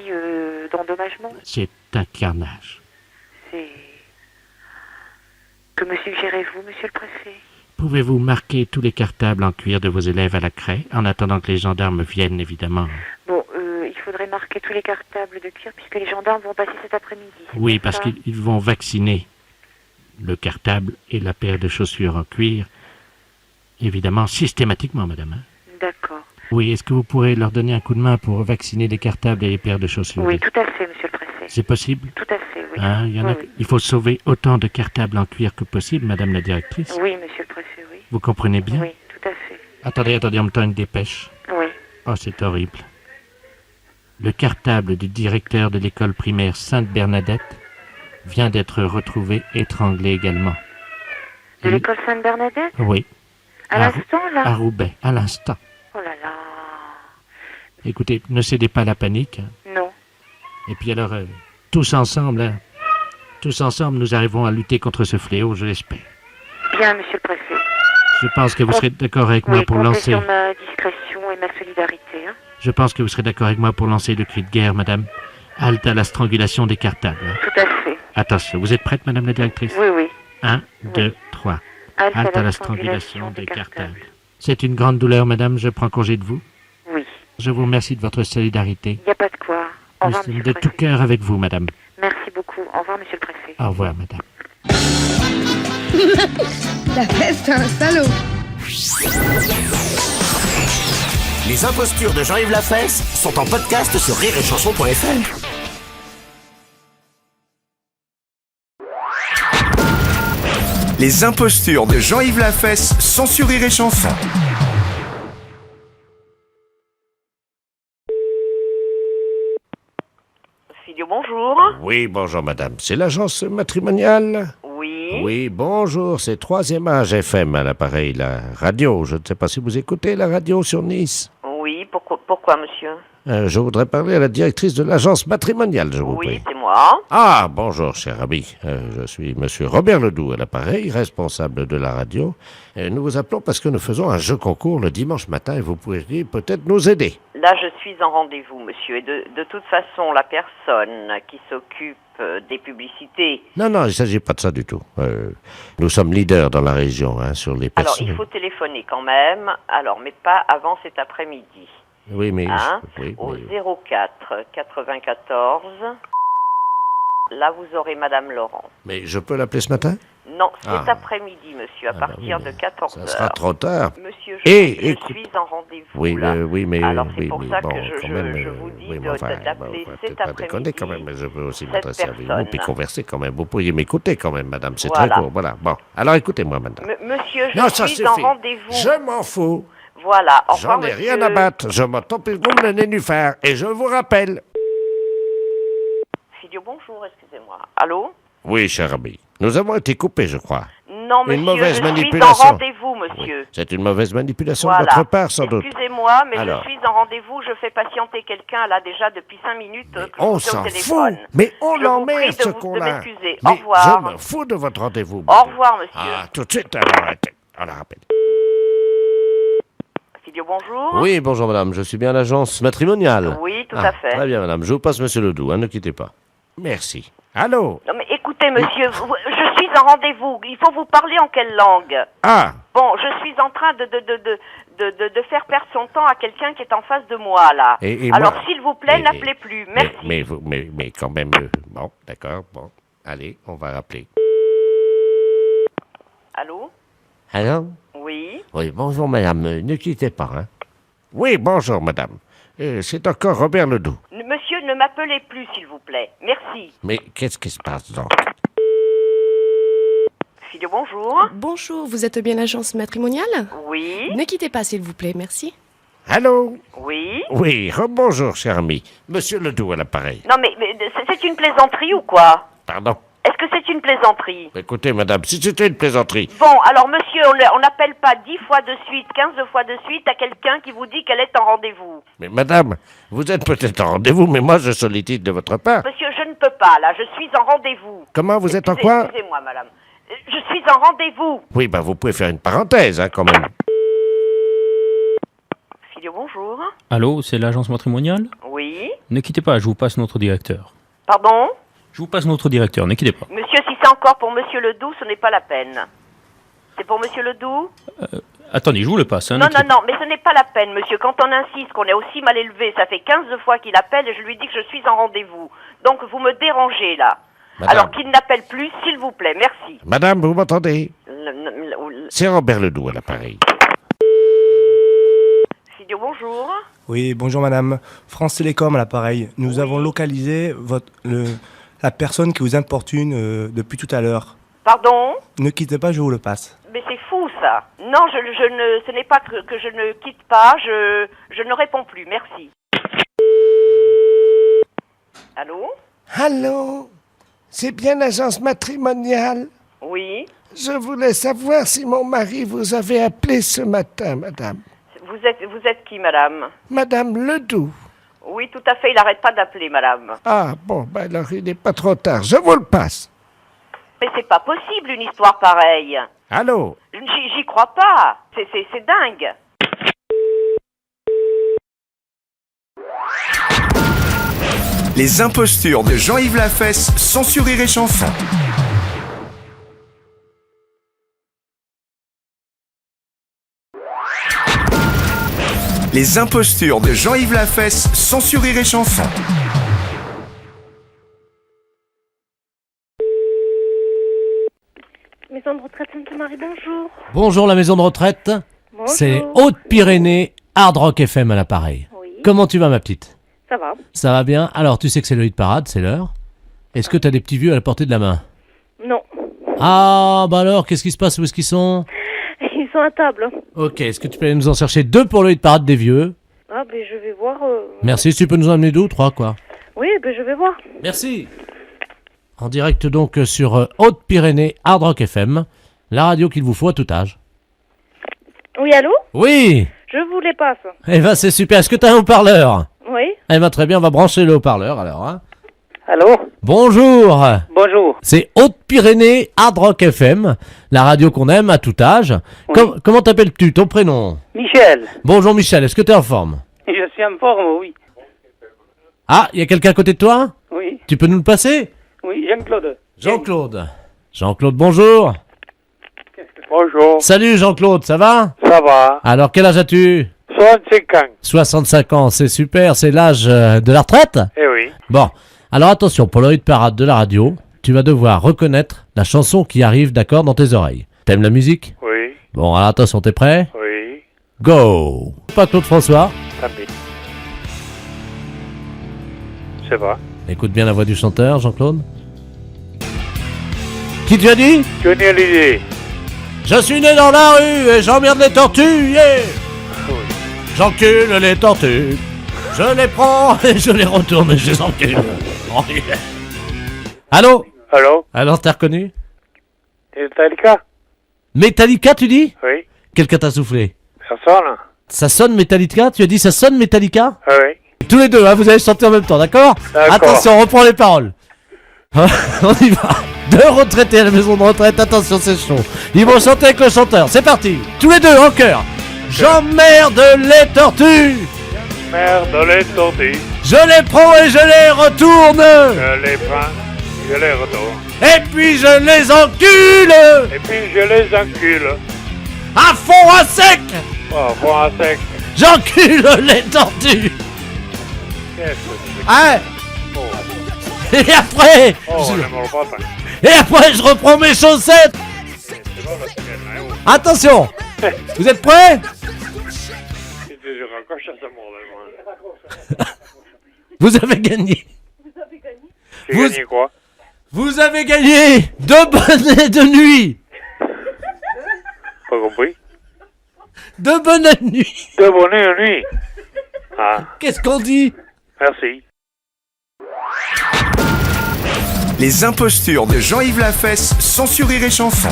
Speaker 13: d'endommagement.
Speaker 3: C'est un carnage.
Speaker 13: Que me suggérez-vous, monsieur le préfet?
Speaker 3: Pouvez-vous marquer tous les cartables en cuir de vos élèves à la craie, en attendant que les gendarmes viennent, évidemment?
Speaker 13: Bon, il faudrait marquer tous les cartables de cuir, puisque les gendarmes vont passer cet après-midi.
Speaker 3: Oui, parce qu'ils vont vacciner le cartable et la paire de chaussures en cuir, évidemment, systématiquement, madame.
Speaker 13: D'accord.
Speaker 3: Oui, est-ce que vous pourrez leur donner un coup de main pour vacciner les cartables et les paires de chaussures?
Speaker 13: Oui, tout à fait, monsieur le préfet.
Speaker 3: C'est possible?
Speaker 13: Tout à fait, oui.
Speaker 3: Hein, il faut sauver autant de cartables en cuir que possible, madame la directrice.
Speaker 13: Oui, monsieur le préfet, oui.
Speaker 3: Vous comprenez bien?
Speaker 13: Oui, tout à fait.
Speaker 3: Attendez, on me tend une dépêche.
Speaker 13: Oui.
Speaker 3: Oh, c'est horrible. Le cartable du directeur de l'école primaire Sainte-Bernadette vient d'être retrouvé étranglé également.
Speaker 13: De l'école Sainte-Bernadette?
Speaker 3: Oui.
Speaker 13: À l'instant, là?
Speaker 3: À Roubaix, à l'instant.
Speaker 13: Oh là là.
Speaker 3: Écoutez, ne cédez pas à la panique.
Speaker 13: Non.
Speaker 3: Et puis alors, tous ensemble, nous arrivons à lutter contre ce fléau, je l'espère.
Speaker 13: Bien, monsieur le préfet.
Speaker 3: Je pense que vous serez d'accord avec moi pour lancer...
Speaker 13: sur ma discrétion et ma solidarité. Hein.
Speaker 3: Je pense que vous serez d'accord avec moi pour lancer le cri de guerre, madame. Halte à la strangulation des cartables.
Speaker 13: Tout à fait.
Speaker 3: Attention, vous êtes prête, madame la directrice?
Speaker 13: Oui, oui.
Speaker 3: 1, 2, 3.
Speaker 13: Halte à la strangulation des cartables.
Speaker 3: C'est une grande douleur, madame, je prends congé de vous.
Speaker 13: Oui.
Speaker 3: Je vous remercie de votre solidarité.
Speaker 13: Il n'y a pas de quoi. Au revoir,
Speaker 3: Nous sommes
Speaker 13: monsieur
Speaker 3: de
Speaker 13: le préfet.
Speaker 3: tout cœur avec vous, madame.
Speaker 13: Merci beaucoup. Au revoir, monsieur le préfet.
Speaker 3: Au revoir, madame.
Speaker 4: La peste, un salaud.
Speaker 1: Les impostures de Jean-Yves Lafesse sont en podcast sur rireetchanson.fr.
Speaker 8: Les impostures de Jean-Yves Lafesse sont sur Rire et Chanson.
Speaker 5: Philio, bonjour.
Speaker 14: Oui, bonjour madame. C'est l'agence matrimoniale?
Speaker 5: Oui.
Speaker 14: Oui, bonjour. C'est 3e âge FM à l'appareil, la radio. Je ne sais pas si vous écoutez la radio sur Nice.
Speaker 5: Oui, pourquoi monsieur?
Speaker 14: Je voudrais parler à la directrice de l'agence matrimoniale, je vous prie.
Speaker 5: Oui, c'est moi.
Speaker 14: Ah, bonjour, cher ami. Je suis monsieur Robert Ledoux à l'appareil, responsable de la radio. Nous vous appelons parce que nous faisons un jeu concours le dimanche matin et vous pourriez peut-être nous aider.
Speaker 5: Là, je suis en rendez-vous, monsieur. Et de toute façon, la personne qui s'occupe des publicités...
Speaker 14: Non, il ne s'agit pas de ça du tout. Nous sommes leaders dans la région sur les
Speaker 5: Alors,
Speaker 14: personnes.
Speaker 5: il faut téléphoner quand même. Alors, mais pas avant cet après-midi.
Speaker 14: Oui, mais... oui,
Speaker 5: au
Speaker 14: mais-
Speaker 5: 04 94. Là, vous aurez Madame Laurent.
Speaker 14: Mais je peux l'appeler ce matin?
Speaker 5: Non, cet
Speaker 14: Ah.
Speaker 5: après-midi, monsieur, à partir de 14
Speaker 14: Ça
Speaker 5: heures.
Speaker 14: sera trop tard.
Speaker 5: Monsieur,
Speaker 14: Et,
Speaker 5: je
Speaker 14: écoute-
Speaker 5: suis en rendez-vous.
Speaker 14: Oui,
Speaker 5: là.
Speaker 14: oui, mais...
Speaker 5: Alors, c'est
Speaker 14: oui,
Speaker 5: pour
Speaker 14: mais
Speaker 5: ça
Speaker 14: bon,
Speaker 5: que
Speaker 14: quand
Speaker 5: je
Speaker 14: même,
Speaker 5: vous dis
Speaker 14: oui, mais
Speaker 5: de
Speaker 14: enfin,
Speaker 5: d'appeler
Speaker 14: bon,
Speaker 5: cet
Speaker 14: pas
Speaker 5: après-midi.
Speaker 14: déconner quand même, mais je peux aussi
Speaker 5: cette
Speaker 14: m'adresser avec vous,
Speaker 5: personne.
Speaker 14: puis converser quand même. Vous pourriez m'écouter quand même, madame, c'est
Speaker 5: Voilà.
Speaker 14: très court. Voilà, bon. Alors, écoutez-moi, madame.
Speaker 5: Monsieur, je
Speaker 14: Non, ça
Speaker 5: suis en
Speaker 14: suffit.
Speaker 5: rendez-vous.
Speaker 14: Je m'en fous.
Speaker 5: Voilà, au revoir,
Speaker 14: J'en ai
Speaker 5: monsieur.
Speaker 14: rien à battre. Je m'en tape comme le nénuphar. Et je vous rappelle.
Speaker 5: Philio, bonjour, excusez-moi. Allô?
Speaker 14: Oui, cher ami. Nous avons été coupés, je crois.
Speaker 5: Non, monsieur,
Speaker 14: Une mauvaise
Speaker 5: je suis en
Speaker 14: manipulation.
Speaker 5: rendez-vous, monsieur.
Speaker 14: C'est une mauvaise manipulation de
Speaker 5: Voilà.
Speaker 14: votre part, sans doute.
Speaker 5: Excusez-moi, mais
Speaker 14: Alors.
Speaker 5: je suis en rendez-vous. Je fais patienter quelqu'un, là, déjà, depuis 5 minutes que je
Speaker 14: On
Speaker 5: vous ai au
Speaker 14: s'en fout.
Speaker 5: téléphone.
Speaker 14: Mais on
Speaker 5: Je vous
Speaker 14: l'emmerde,
Speaker 5: prie
Speaker 14: ce
Speaker 5: de
Speaker 14: con-là.
Speaker 5: m'excuser.
Speaker 14: Mais
Speaker 5: Au revoir.
Speaker 14: je me fous de votre rendez-vous.
Speaker 5: Au revoir, monsieur.
Speaker 14: Ah, tout de suite, alors, on la rappelle.
Speaker 5: Philio, bonjour.
Speaker 6: Oui, bonjour madame, je suis bien à l'agence matrimoniale.
Speaker 5: Oui, tout à fait.
Speaker 6: Très bien madame, je vous passe monsieur Ledoux, ne quittez pas.
Speaker 14: Merci. Allô?
Speaker 5: Non, mais écoutez, monsieur, je suis en rendez-vous. Il faut vous parler en quelle langue?
Speaker 14: Ah,
Speaker 5: Bon, je suis en train de faire perdre son temps à quelqu'un qui est en face de moi, là.
Speaker 14: Et
Speaker 5: Alors,
Speaker 14: moi-
Speaker 5: s'il vous plaît,
Speaker 14: et-
Speaker 5: n'appelez plus. Merci.
Speaker 14: mais quand même... bon, d'accord, bon. Allez, on va rappeler.
Speaker 5: Allô?
Speaker 12: Allô?
Speaker 5: Oui?
Speaker 12: Oui, bonjour madame, ne quittez pas, hein.
Speaker 14: Oui, bonjour, madame. C'est encore Robert Ledoux.
Speaker 5: Monsieur, ne m'appelez plus, s'il vous plaît. Merci.
Speaker 14: Mais qu'est-ce qui se passe donc?
Speaker 5: Philio, bonjour.
Speaker 15: Bonjour, vous êtes bien l'agence matrimoniale?
Speaker 5: Oui?
Speaker 15: Ne quittez pas, s'il vous plaît, merci.
Speaker 14: Allô?
Speaker 5: Oui?
Speaker 14: Oui, rebonjour, cher ami. Monsieur Ledoux à l'appareil.
Speaker 5: Non, mais c'est une plaisanterie ou quoi?
Speaker 14: Pardon?
Speaker 5: Est-ce que c'est une plaisanterie?
Speaker 14: Écoutez, madame, si c'était une plaisanterie...
Speaker 5: Bon, alors monsieur, on n'appelle pas 10 fois de suite, 15 fois de suite à quelqu'un qui vous dit qu'elle est en rendez-vous.
Speaker 14: Mais madame, vous êtes peut-être en rendez-vous, mais moi je sollicite de votre part.
Speaker 5: Monsieur, je ne peux pas, là, je suis en rendez-vous.
Speaker 14: Comment vous êtes en quoi?
Speaker 5: Excusez-moi, madame. Je suis en rendez-vous.
Speaker 14: Oui, ben vous pouvez faire une parenthèse, hein, quand même.
Speaker 5: Philio, bonjour. bonjour.
Speaker 16: Allô, c'est l'agence matrimoniale?
Speaker 5: Oui.
Speaker 16: Ne quittez pas, je vous passe notre directeur.
Speaker 5: Pardon?
Speaker 16: Je vous passe notre directeur, ne quittez pas.
Speaker 5: Monsieur, si c'est encore pour Monsieur Ledoux, ce n'est pas la peine. C'est pour Monsieur Ledoux?
Speaker 16: Attendez, je vous le passe. Hein,
Speaker 5: Non, mais ce n'est pas la peine, monsieur. Quand on insiste qu'on est aussi mal élevé, ça fait 15 fois qu'il appelle et je lui dis que je suis en rendez-vous. Donc vous me dérangez, là.
Speaker 14: Madame.
Speaker 5: Alors qu'il n'appelle plus, s'il vous plaît, merci.
Speaker 14: Madame, vous m'entendez? C'est Robert Ledoux à l'appareil.
Speaker 5: Studio, bonjour.
Speaker 17: Oui, bonjour madame. France Télécom à l'appareil. Nous avons localisé la personne qui vous importune depuis tout à l'heure.
Speaker 5: Pardon?
Speaker 17: Ne quittez pas, je vous le passe.
Speaker 5: Mais c'est fou, ça. Non, ce n'est pas que je ne quitte pas, je ne réponds plus, merci. Allô?
Speaker 14: Allô? C'est bien l'agence matrimoniale?
Speaker 5: Oui.
Speaker 14: Je voulais savoir si mon mari vous avait appelé ce matin, madame.
Speaker 5: Vous êtes qui, madame?
Speaker 14: Madame Ledoux.
Speaker 5: Oui, tout à fait, il n'arrête pas d'appeler, madame.
Speaker 14: Ah, bon, ben alors il n'est pas trop tard. Je vous le passe.
Speaker 5: Mais c'est pas possible, une histoire pareille.
Speaker 14: Allô?
Speaker 5: J'y crois pas. C'est dingue.
Speaker 8: Les impostures de Jean-Yves Lafesse, sans Rire et Chanson. Les impostures de Jean-Yves Lafesse, sans Rire et Chanson.
Speaker 18: Maison de retraite Sainte-Marie, bonjour.
Speaker 19: Bonjour la maison de retraite.
Speaker 18: Bonjour.
Speaker 19: C'est Haute-Pyrénées, Hard Rock FM à l'appareil.
Speaker 18: Oui.
Speaker 19: Comment tu vas ma petite?
Speaker 18: Ça va.
Speaker 19: Ça va bien. Alors tu sais que c'est le hit parade, c'est l'heure. Est-ce que t'as des petits vieux à la portée de la main?
Speaker 18: Non.
Speaker 19: Ah bah alors, qu'est-ce qui se passe? Où est-ce qu'ils sont?
Speaker 18: Ils sont à table.
Speaker 19: Ok, est-ce que tu peux aller nous en chercher 2 pour le hit parade des vieux?
Speaker 18: Ah, ben je vais voir.
Speaker 19: Merci, tu peux nous en amener 2 ou 3 quoi.
Speaker 18: Oui, ben je vais voir.
Speaker 19: Merci. En direct donc sur Haute-Pyrénées, Hard Rock FM, la radio qu'il vous faut à tout âge.
Speaker 18: Oui, allô?
Speaker 19: Oui.
Speaker 18: Je vous les passe.
Speaker 19: Eh ben c'est super, est-ce que t'as un haut-parleur?
Speaker 18: Oui.
Speaker 19: Eh ben très bien, on va brancher le haut-parleur alors. Hein.
Speaker 20: Allô?
Speaker 19: Bonjour.
Speaker 20: Bonjour.
Speaker 19: C'est Haute-Pyrénées, Hard Rock FM, la radio qu'on aime à tout âge.
Speaker 20: Oui.
Speaker 19: Comment t'appelles-tu, ton prénom?
Speaker 20: Michel.
Speaker 19: Bonjour Michel, est-ce que t'es en forme?
Speaker 20: Je suis en forme, oui.
Speaker 19: Ah, il y a quelqu'un à côté de toi?
Speaker 20: Oui.
Speaker 19: Tu peux nous le passer?
Speaker 20: Oui, Jean-Claude.
Speaker 19: Jean-Claude. Jean-Claude, bonjour.
Speaker 20: Bonjour.
Speaker 19: Salut Jean-Claude, ça va?
Speaker 20: Ça va.
Speaker 19: Alors quel âge as-tu?
Speaker 20: 65 ans.
Speaker 19: 65 ans, c'est super, c'est l'âge de la retraite?
Speaker 20: Eh oui.
Speaker 19: Bon, alors attention, pour le hit parade de la radio, tu vas devoir reconnaître la chanson qui arrive d'accord dans tes oreilles. T'aimes la musique?
Speaker 20: Oui.
Speaker 19: Bon, alors attention, t'es prêt?
Speaker 20: Oui.
Speaker 19: Go! Pas Claude François.
Speaker 20: Tant pis. C'est vrai.
Speaker 19: Écoute bien la voix du chanteur, Jean-Claude. Qui tu as dit?
Speaker 20: Johnny Hallyday.
Speaker 19: Je suis né dans la rue et j'emmerde les tortues, yeah! J'encule les tortues. Je les prends et je les retourne et je les encule. Oh, yeah. Allô?
Speaker 20: Allô?
Speaker 19: Alors, t'as reconnu?
Speaker 20: Metallica?
Speaker 19: Metallica, tu dis?
Speaker 20: Oui.
Speaker 19: Quelqu'un t'a soufflé?
Speaker 20: Personne?
Speaker 19: Ça sonne Metallica? Tu as dit ça sonne Metallica?
Speaker 20: Oui.
Speaker 19: Tous les deux, hein, vous allez chanter en même temps, d'accord?
Speaker 20: D'accord.
Speaker 19: Attention, on reprend les paroles. On y va. 2 retraités à la maison de retraite, attention, c'est chaud. Ils vont chanter avec le chanteur, c'est parti. Tous les deux, en chœur. J'emmerde les tortues.
Speaker 20: Merde, les tortues.
Speaker 19: Je les prends et je les retourne.
Speaker 20: Je les prends, je les retourne.
Speaker 19: Et puis je les encule.
Speaker 20: Et puis je les encule.
Speaker 19: À fond, à sec.
Speaker 20: Oh, bon, à sec.
Speaker 19: J'encule les tortues.
Speaker 20: Qu'est-ce que c'est?
Speaker 19: Hein?
Speaker 20: Oh.
Speaker 19: Et après
Speaker 20: Oh, on n'aime pas tant.
Speaker 19: Et après je reprends mes chaussettes. Attention. Vous êtes prêts?
Speaker 20: Je raccroche à ce mot.
Speaker 19: Vous avez gagné.
Speaker 20: J'ai gagné quoi?
Speaker 19: Vous avez gagné 2 bonnets de nuit.
Speaker 20: Pas compris?
Speaker 19: 2 bonnets de nuit.
Speaker 20: 2 bonnets de nuit. Ah.
Speaker 19: Qu'est-ce qu'on dit?
Speaker 20: Merci.
Speaker 8: Les impostures de Jean-Yves Lafesse, sans Rire et Chanson.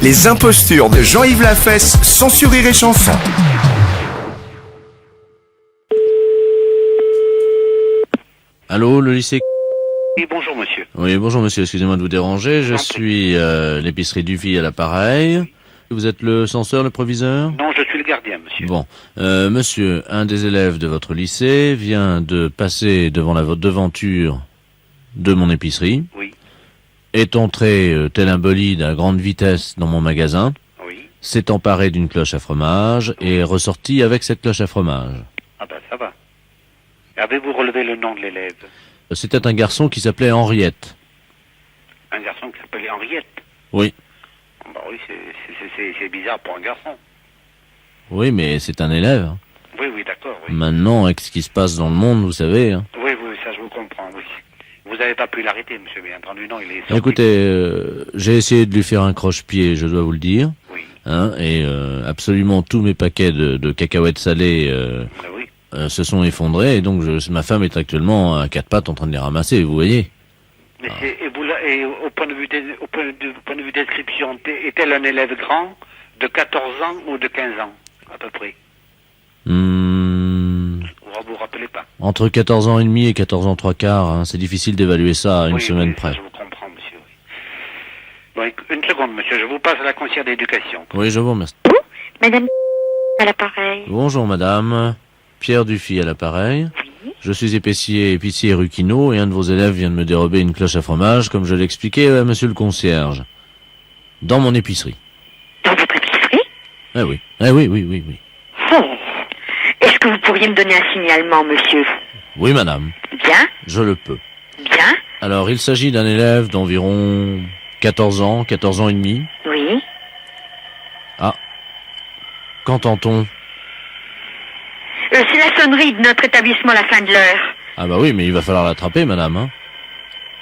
Speaker 8: Les impostures de Jean-Yves Lafesse, sans Rire et Chanson.
Speaker 6: Allô, le lycée?
Speaker 21: Oui, bonjour monsieur.
Speaker 6: Oui, bonjour monsieur, excusez-moi de vous déranger. Je suis l'épicerie Dufy à l'appareil. Vous êtes le censeur, le proviseur?
Speaker 21: Non, je suis le gardien, monsieur.
Speaker 6: Bon, monsieur, un des élèves de votre lycée vient de passer devant la devanture de mon épicerie.
Speaker 21: Oui.
Speaker 6: Est entré tel un bolide à grande vitesse dans mon magasin.
Speaker 21: Oui.
Speaker 6: S'est emparé d'une cloche à fromage et est ressorti avec cette cloche à fromage.
Speaker 21: Ah ben ça va. Avez-vous relevé le nom de l'élève?
Speaker 6: C'était un garçon qui s'appelait Henriette.
Speaker 21: Un garçon qui s'appelait Henriette.
Speaker 6: Oui.
Speaker 21: Bah oui, c'est bizarre pour un garçon.
Speaker 6: Oui, mais c'est un élève. Hein.
Speaker 21: Oui, oui, d'accord, oui.
Speaker 6: Maintenant, avec ce qui se passe dans le monde, vous savez. Hein.
Speaker 21: Oui, oui, ça je vous comprends, oui. Vous n'avez pas pu l'arrêter, monsieur, bien entendu, non, il est sorti.
Speaker 6: Écoutez, j'ai essayé de lui faire un croche-pied, je dois vous le dire.
Speaker 21: Oui.
Speaker 6: Hein, et absolument tous mes paquets de cacahuètes salées se sont effondrés. Et donc, ma femme est actuellement à quatre pattes en train de les ramasser, vous voyez.
Speaker 21: Mais et au point de vue description, est-elle un élève grand de 14 ans ou de 15 ans, à peu près? Vous vous rappelez pas?
Speaker 6: Entre 14 ans et demi et 14 ans 3/4, hein, c'est difficile d'évaluer ça à une semaine près.
Speaker 21: Je vous comprends, monsieur. Bon, une seconde, monsieur, je vous passe à la conseillère d'éducation.
Speaker 6: Oui, je vous remercie.
Speaker 13: Madame à l'appareil.
Speaker 6: Bonjour madame, Pierre Dufy à l'appareil. Je suis épicier rue Quinault et un de vos élèves vient de me dérober une cloche à fromage, comme je l'expliquais à monsieur le concierge. Dans mon épicerie.
Speaker 13: Dans votre épicerie?
Speaker 6: Eh oui, oui.
Speaker 13: Oh. Est-ce que vous pourriez me donner un signalement, monsieur?
Speaker 6: Oui madame.
Speaker 13: Bien.
Speaker 6: Je le peux.
Speaker 13: Bien.
Speaker 6: Alors, il s'agit d'un élève d'environ 14 ans et demi.
Speaker 13: Oui.
Speaker 6: Ah. Qu'entend-on?
Speaker 13: C'est la sonnerie de notre établissement à la fin de l'heure.
Speaker 6: Ah bah oui, mais il va falloir l'attraper, madame. Hein.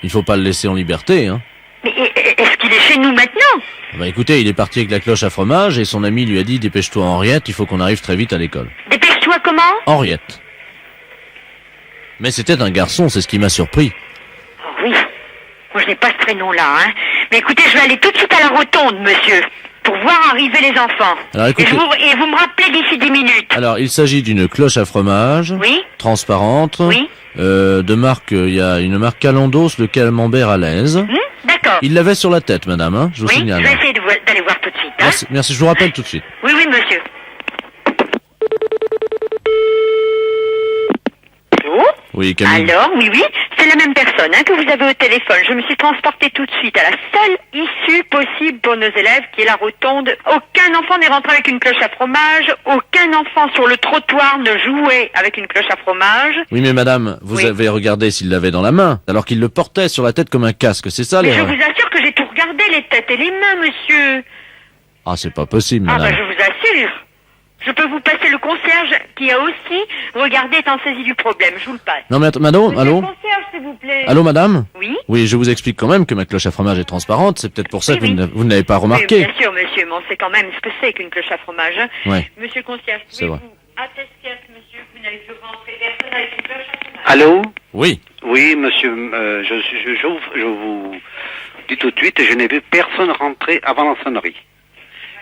Speaker 6: Il faut pas le laisser en liberté. Hein.
Speaker 13: Mais est-ce qu'il est chez nous maintenant?
Speaker 6: Bah écoutez, il est parti avec la cloche à fromage et son ami lui a dit « Dépêche-toi Henriette, il faut qu'on arrive très vite à l'école. »
Speaker 13: Dépêche-toi comment?
Speaker 6: Henriette. Mais c'était un garçon, c'est ce qui m'a surpris.
Speaker 13: Oh oui. Moi, je n'ai pas ce prénom-là, hein. Mais écoutez, je vais aller tout de suite à la rotonde, monsieur, pour voir arriver les enfants.
Speaker 6: Alors, écoutez...
Speaker 13: et vous me rappelez d'ici 10 minutes.
Speaker 6: Alors, il s'agit d'une cloche à fromage.
Speaker 13: Oui.
Speaker 6: Transparente.
Speaker 13: Oui.
Speaker 6: De marque, il y a une marque Calandos, le camembert à l'aise.
Speaker 13: D'accord.
Speaker 6: Il l'avait sur la tête, madame, hein, je vous signale.
Speaker 13: Oui, je vais essayer d'aller voir tout de suite, hein.
Speaker 6: Merci, je vous rappelle tout de suite.
Speaker 13: Oui, monsieur. Allô?
Speaker 6: Oui, Camille.
Speaker 13: Alors, oui, c'est la même personne que vous avez au téléphone. Je me suis transportée tout de suite à la seule issue possible pour nos élèves, qui est la rotonde. Aucun enfant n'est rentré avec une cloche à fromage. Aucun enfant sur le trottoir ne jouait avec une cloche à fromage.
Speaker 6: Oui, mais madame, vous avez regardé s'il l'avait dans la main, alors qu'il le portait sur la tête comme un casque, c'est ça,
Speaker 13: Mais
Speaker 6: les...
Speaker 13: je vous assure que j'ai tout regardé, les têtes et les mains, monsieur.
Speaker 6: Ah, c'est pas possible,
Speaker 13: Ah,
Speaker 6: madame.
Speaker 13: je vous assure. Je peux vous passer le concierge qui a aussi regardé, étant saisi du problème. Je vous le passe.
Speaker 6: Non, mais madame,
Speaker 13: Monsieur
Speaker 6: allô?
Speaker 13: le concierge, s'il vous plaît.
Speaker 6: Allô, madame?
Speaker 13: Oui?
Speaker 6: Oui, je vous explique quand même que ma cloche à fromage est transparente, c'est peut-être pour ça que vous ne l'avez pas remarqué.
Speaker 13: Oui, bien sûr, monsieur, mais on sait quand même ce que c'est qu'une cloche à fromage. Hein.
Speaker 6: Ouais.
Speaker 13: Monsieur le concierge,
Speaker 6: C'est vrai.
Speaker 13: pouvez-vous attester à ce monsieur que vous n'avez plus rentré personne avec une cloche à fromage?
Speaker 21: Allô?
Speaker 6: Oui.
Speaker 21: Oui, monsieur, je vous dis tout de suite, je n'ai vu personne rentrer avant la sonnerie.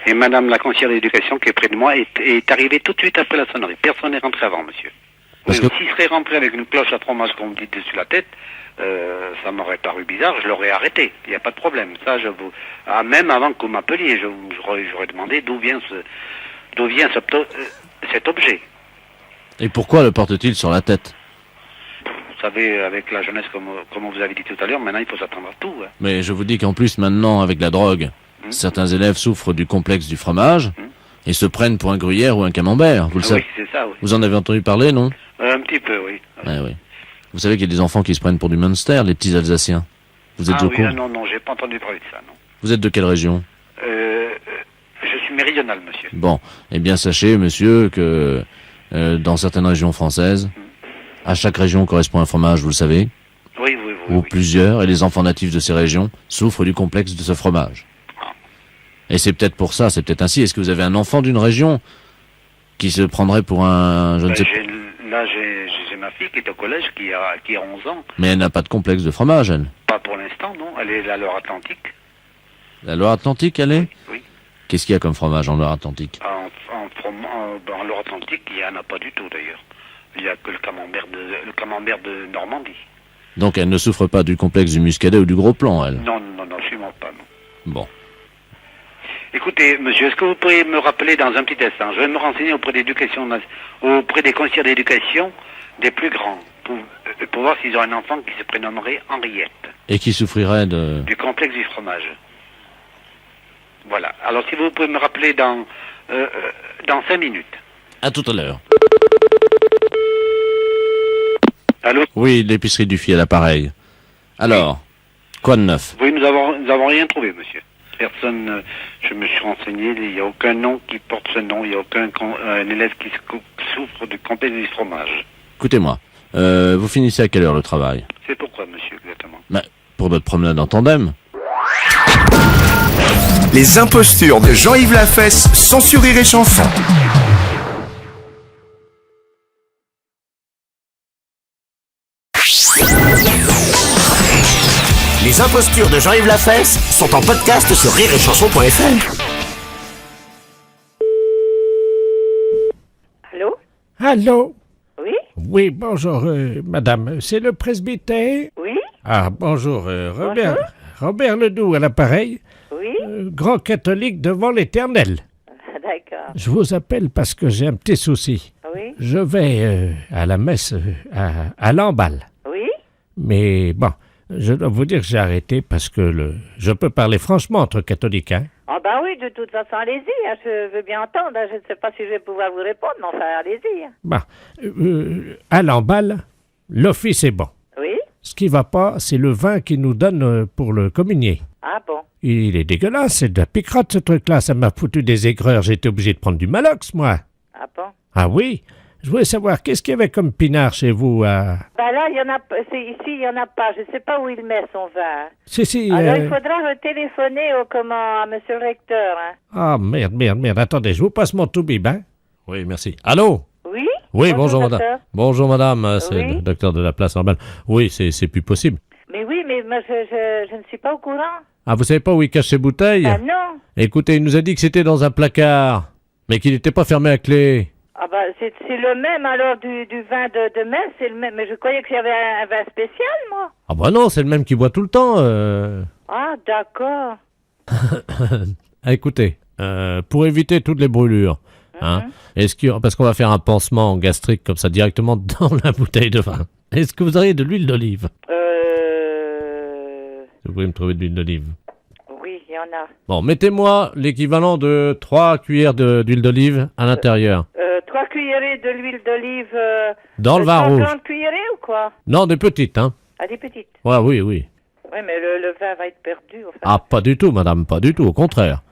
Speaker 21: Et madame la conseillère d'éducation qui est près de moi est arrivée tout de suite après la sonnerie. Personne n'est rentré avant, monsieur. S'il serait rentré avec une cloche à fromage, comme vous dites, dessus la tête, ça m'aurait paru bizarre, je l'aurais arrêté. Il n'y a pas de problème. Ça, même avant que vous m'appeliez, j'aurais demandé d'où vient cet objet.
Speaker 6: Et pourquoi le porte-t-il sur la tête?
Speaker 21: Vous savez, avec la jeunesse, comme vous avez dit tout à l'heure, maintenant il faut s'attendre à tout. Hein.
Speaker 6: Mais je vous dis qu'en plus, maintenant, avec la drogue, certains élèves souffrent du complexe du fromage et se prennent pour un gruyère ou un camembert. Vous le savez?
Speaker 21: Oui, c'est ça, oui.
Speaker 6: Vous en avez entendu parler, non?
Speaker 21: Un petit peu, oui.
Speaker 6: Oui. Vous savez qu'il y a des enfants qui se prennent pour du Munster, les petits Alsaciens. Vous êtes au courant?
Speaker 21: Non, j'ai pas entendu parler de ça, non.
Speaker 6: Vous êtes de quelle région?
Speaker 21: Je suis méridional, monsieur.
Speaker 6: Bon, eh bien sachez, monsieur, que dans certaines régions françaises, à chaque région correspond un fromage, vous le savez?
Speaker 21: Oui.
Speaker 6: Ou plusieurs, et les enfants natifs de ces régions souffrent du complexe de ce fromage. Et c'est peut-être pour ça, c'est peut-être ainsi. Est-ce que vous avez un enfant d'une région qui se prendrait pour un... je ne sais pas.
Speaker 21: Là, j'ai ma fille qui est au collège, qui a 11 ans.
Speaker 6: Mais elle n'a pas de complexe de fromage, elle?
Speaker 21: Pas pour l'instant, non. Elle est à la Loire-Atlantique.
Speaker 6: La Loire-Atlantique, elle est?
Speaker 21: Oui.
Speaker 6: Qu'est-ce qu'il y a comme fromage en Loire-Atlantique?
Speaker 21: En Loire-Atlantique, il n'y en a pas du tout, d'ailleurs. Il n'y a que le camembert de Normandie.
Speaker 6: Donc elle ne souffre pas du complexe du muscadet ou du gros plan, elle.
Speaker 21: Non, absolument pas, non.
Speaker 6: Bon.
Speaker 21: Écoutez, monsieur, est-ce que vous pourriez me rappeler dans un petit instant? Je vais me renseigner auprès des conseillers d'éducation des plus grands, pour voir s'ils ont un enfant qui se prénommerait Henriette.
Speaker 6: Et qui souffrirait
Speaker 21: du complexe du fromage. Voilà. Alors si vous pouvez me rappeler dans 5 minutes.
Speaker 6: À tout à l'heure.
Speaker 21: Allô?
Speaker 6: Oui, l'épicerie du Fiel à l'appareil. Alors, quoi de neuf?
Speaker 21: Oui, nous avons rien trouvé, monsieur. Personne, je me suis renseigné, il n'y a aucun nom qui porte ce nom, il n'y a aucun un élève qui souffre du complexe du fromage.
Speaker 6: Écoutez-moi, vous finissez à quelle heure le travail?
Speaker 21: C'est pourquoi, monsieur, exactement?
Speaker 6: Pour notre promenade en tandem.
Speaker 8: Les impostures de Jean-Yves Lafesse, sans Rire et Chanson.
Speaker 1: Les impostures de Jean-Yves Lafesse sont en podcast sur rireetchanson.fr.
Speaker 7: Allô?
Speaker 10: Allô?
Speaker 7: Oui?
Speaker 10: Oui, bonjour, madame. C'est le presbytère?
Speaker 7: Oui?
Speaker 10: Ah, bonjour, Robert Ledoux à l'appareil.
Speaker 7: Oui?
Speaker 10: Grand catholique devant l'Éternel.
Speaker 7: D'accord.
Speaker 10: Je vous appelle parce que j'ai un petit souci.
Speaker 7: Oui?
Speaker 10: Je vais à la messe à Lamballe.
Speaker 7: Oui?
Speaker 10: Mais bon, je dois vous dire que j'ai arrêté parce que je peux parler franchement entre catholiques, hein?
Speaker 7: Ah ben oui, de toute façon, allez-y, hein, je veux bien entendre. Hein, je ne sais pas si je vais pouvoir vous répondre, mais enfin, allez-y. Hein.
Speaker 10: Bon, à Lamballe, l'office est bon.
Speaker 7: Oui?
Speaker 10: Ce qui va pas, c'est le vin qu'ils nous donnent pour le communier.
Speaker 7: Ah bon?
Speaker 10: Il est dégueulasse, c'est de la picrotte ce truc-là, ça m'a foutu des aigreurs, j'ai été obligé de prendre du Malox, moi.
Speaker 7: Ah bon?
Speaker 10: Ah oui? Je voulais savoir, qu'est-ce qu'il y avait comme pinard chez vous à...
Speaker 7: Ben là, il y en a, ici, il n'y en a pas. Je ne sais pas où il met son vin.
Speaker 10: Si.
Speaker 7: Alors, il faudra téléphoner à monsieur le recteur. Hein.
Speaker 10: Ah, merde. Attendez, je vous passe mon tout-bib, hein? Oui, merci. Allô?
Speaker 7: Oui?
Speaker 10: Oui, bonjour
Speaker 7: docteur.
Speaker 10: madame. Bonjour madame, c'est
Speaker 7: Oui?
Speaker 10: le docteur de la place Lamballe. Oui, c'est plus possible.
Speaker 7: Mais oui, mais moi, je ne suis pas au courant.
Speaker 10: Ah, vous savez pas où il cache ses bouteilles?
Speaker 7: Ah non.
Speaker 10: Écoutez, il nous a dit que c'était dans un placard, mais qu'il n'était pas fermé à clé.
Speaker 7: Ah bah, c'est le même, alors, du vin de messe, c'est le même. Mais je croyais qu'il y avait un vin spécial, moi.
Speaker 10: Ah bah non, c'est le même qui boit tout le temps.
Speaker 7: Ah, d'accord.
Speaker 10: Écoutez, pour éviter toutes les brûlures, hein, parce qu'on va faire un pansement gastrique comme ça directement dans la bouteille de vin. Est-ce que vous auriez de l'huile d'olive? Vous pouvez me trouver de l'huile d'olive.
Speaker 7: Oui, il y en a.
Speaker 10: Bon, mettez-moi l'équivalent de 3 cuillères d'huile d'olive à l'intérieur.
Speaker 7: 3 cuillerées de l'huile d'olive...
Speaker 10: Dans le vin rouge.
Speaker 7: 50 cuillerées ou quoi?
Speaker 10: Non, des petites, hein.
Speaker 7: Ah, des petites?
Speaker 10: Ouais, oui.
Speaker 7: Oui, mais le vin va être perdu, enfin.
Speaker 10: Ah, pas du tout, madame, pas du tout, au contraire.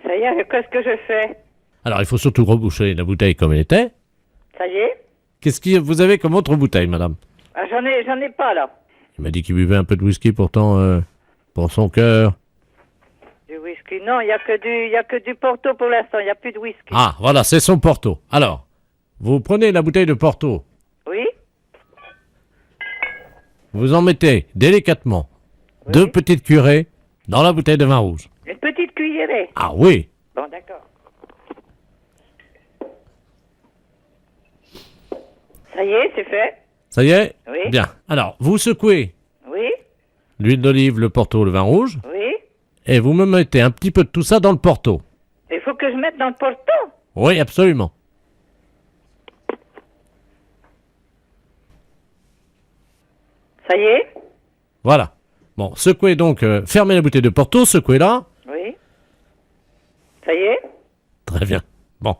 Speaker 7: Ça y est, qu'est-ce que je fais?
Speaker 10: Alors, il faut surtout reboucher la bouteille comme elle était.
Speaker 7: Ça y est?
Speaker 10: Qu'est-ce que vous avez comme autre bouteille, madame?
Speaker 7: Ah, j'en ai pas, là.
Speaker 10: Il m'a dit qu'il buvait un peu de whisky, pourtant, pour son cœur.
Speaker 7: Du whisky? Non, il y a que du Porto pour l'instant, il n'y a plus de whisky.
Speaker 10: Ah, voilà, c'est son Porto. Alors, vous prenez la bouteille de Porto.
Speaker 7: Oui?
Speaker 10: Vous en mettez délicatement 2 petites cuillerées dans la bouteille de vin rouge.
Speaker 7: Une petite cuillerée?
Speaker 10: Ah oui.
Speaker 7: Bon, d'accord. Ça y est, c'est fait?
Speaker 10: Ça y est?
Speaker 7: Oui.
Speaker 10: Bien. Alors, vous secouez
Speaker 7: Oui?
Speaker 10: l'huile d'olive, le Porto, le vin rouge.
Speaker 7: Oui?
Speaker 10: Et vous me mettez un petit peu de tout ça dans le Porto.
Speaker 7: Il faut que je mette dans le Porto?
Speaker 10: Oui, absolument.
Speaker 7: Ça y est?
Speaker 10: Voilà. Bon, secouez donc, fermez la bouteille de Porto, secouez-la.
Speaker 7: Oui? Ça y est?
Speaker 10: Très bien. Bon.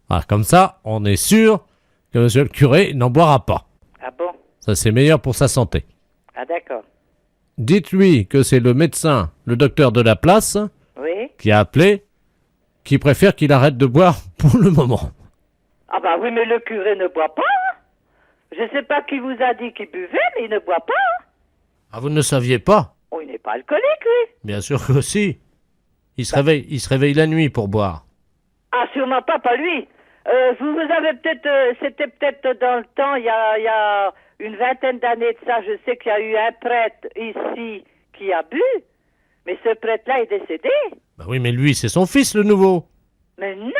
Speaker 10: Voilà, comme ça, on est sûr que monsieur le curé n'en boira pas.
Speaker 7: Ah bon?
Speaker 10: Ça, c'est meilleur pour sa santé.
Speaker 7: Ah d'accord.
Speaker 10: Dites-lui que c'est le médecin, le docteur de la place,
Speaker 7: Oui?
Speaker 10: qui a appelé, qui préfère qu'il arrête de boire pour le moment.
Speaker 7: Ah bah oui, mais le curé ne boit pas. Hein? Je sais pas qui vous a dit qu'il buvait, mais il ne boit pas. Hein?
Speaker 10: Ah, vous ne saviez pas?
Speaker 7: Oh, il n'est pas alcoolique, lui.
Speaker 10: Bien sûr que si. Il se réveille la nuit pour boire.
Speaker 7: Ah, sûrement pas lui. Vous avez peut-être, c'était peut-être dans le temps, il y a une vingtaine d'années de ça, je sais qu'il y a eu un prêtre ici qui a bu, mais ce prêtre-là est décédé.
Speaker 10: Bah oui, mais lui, c'est son fils, le nouveau.
Speaker 7: Mais non!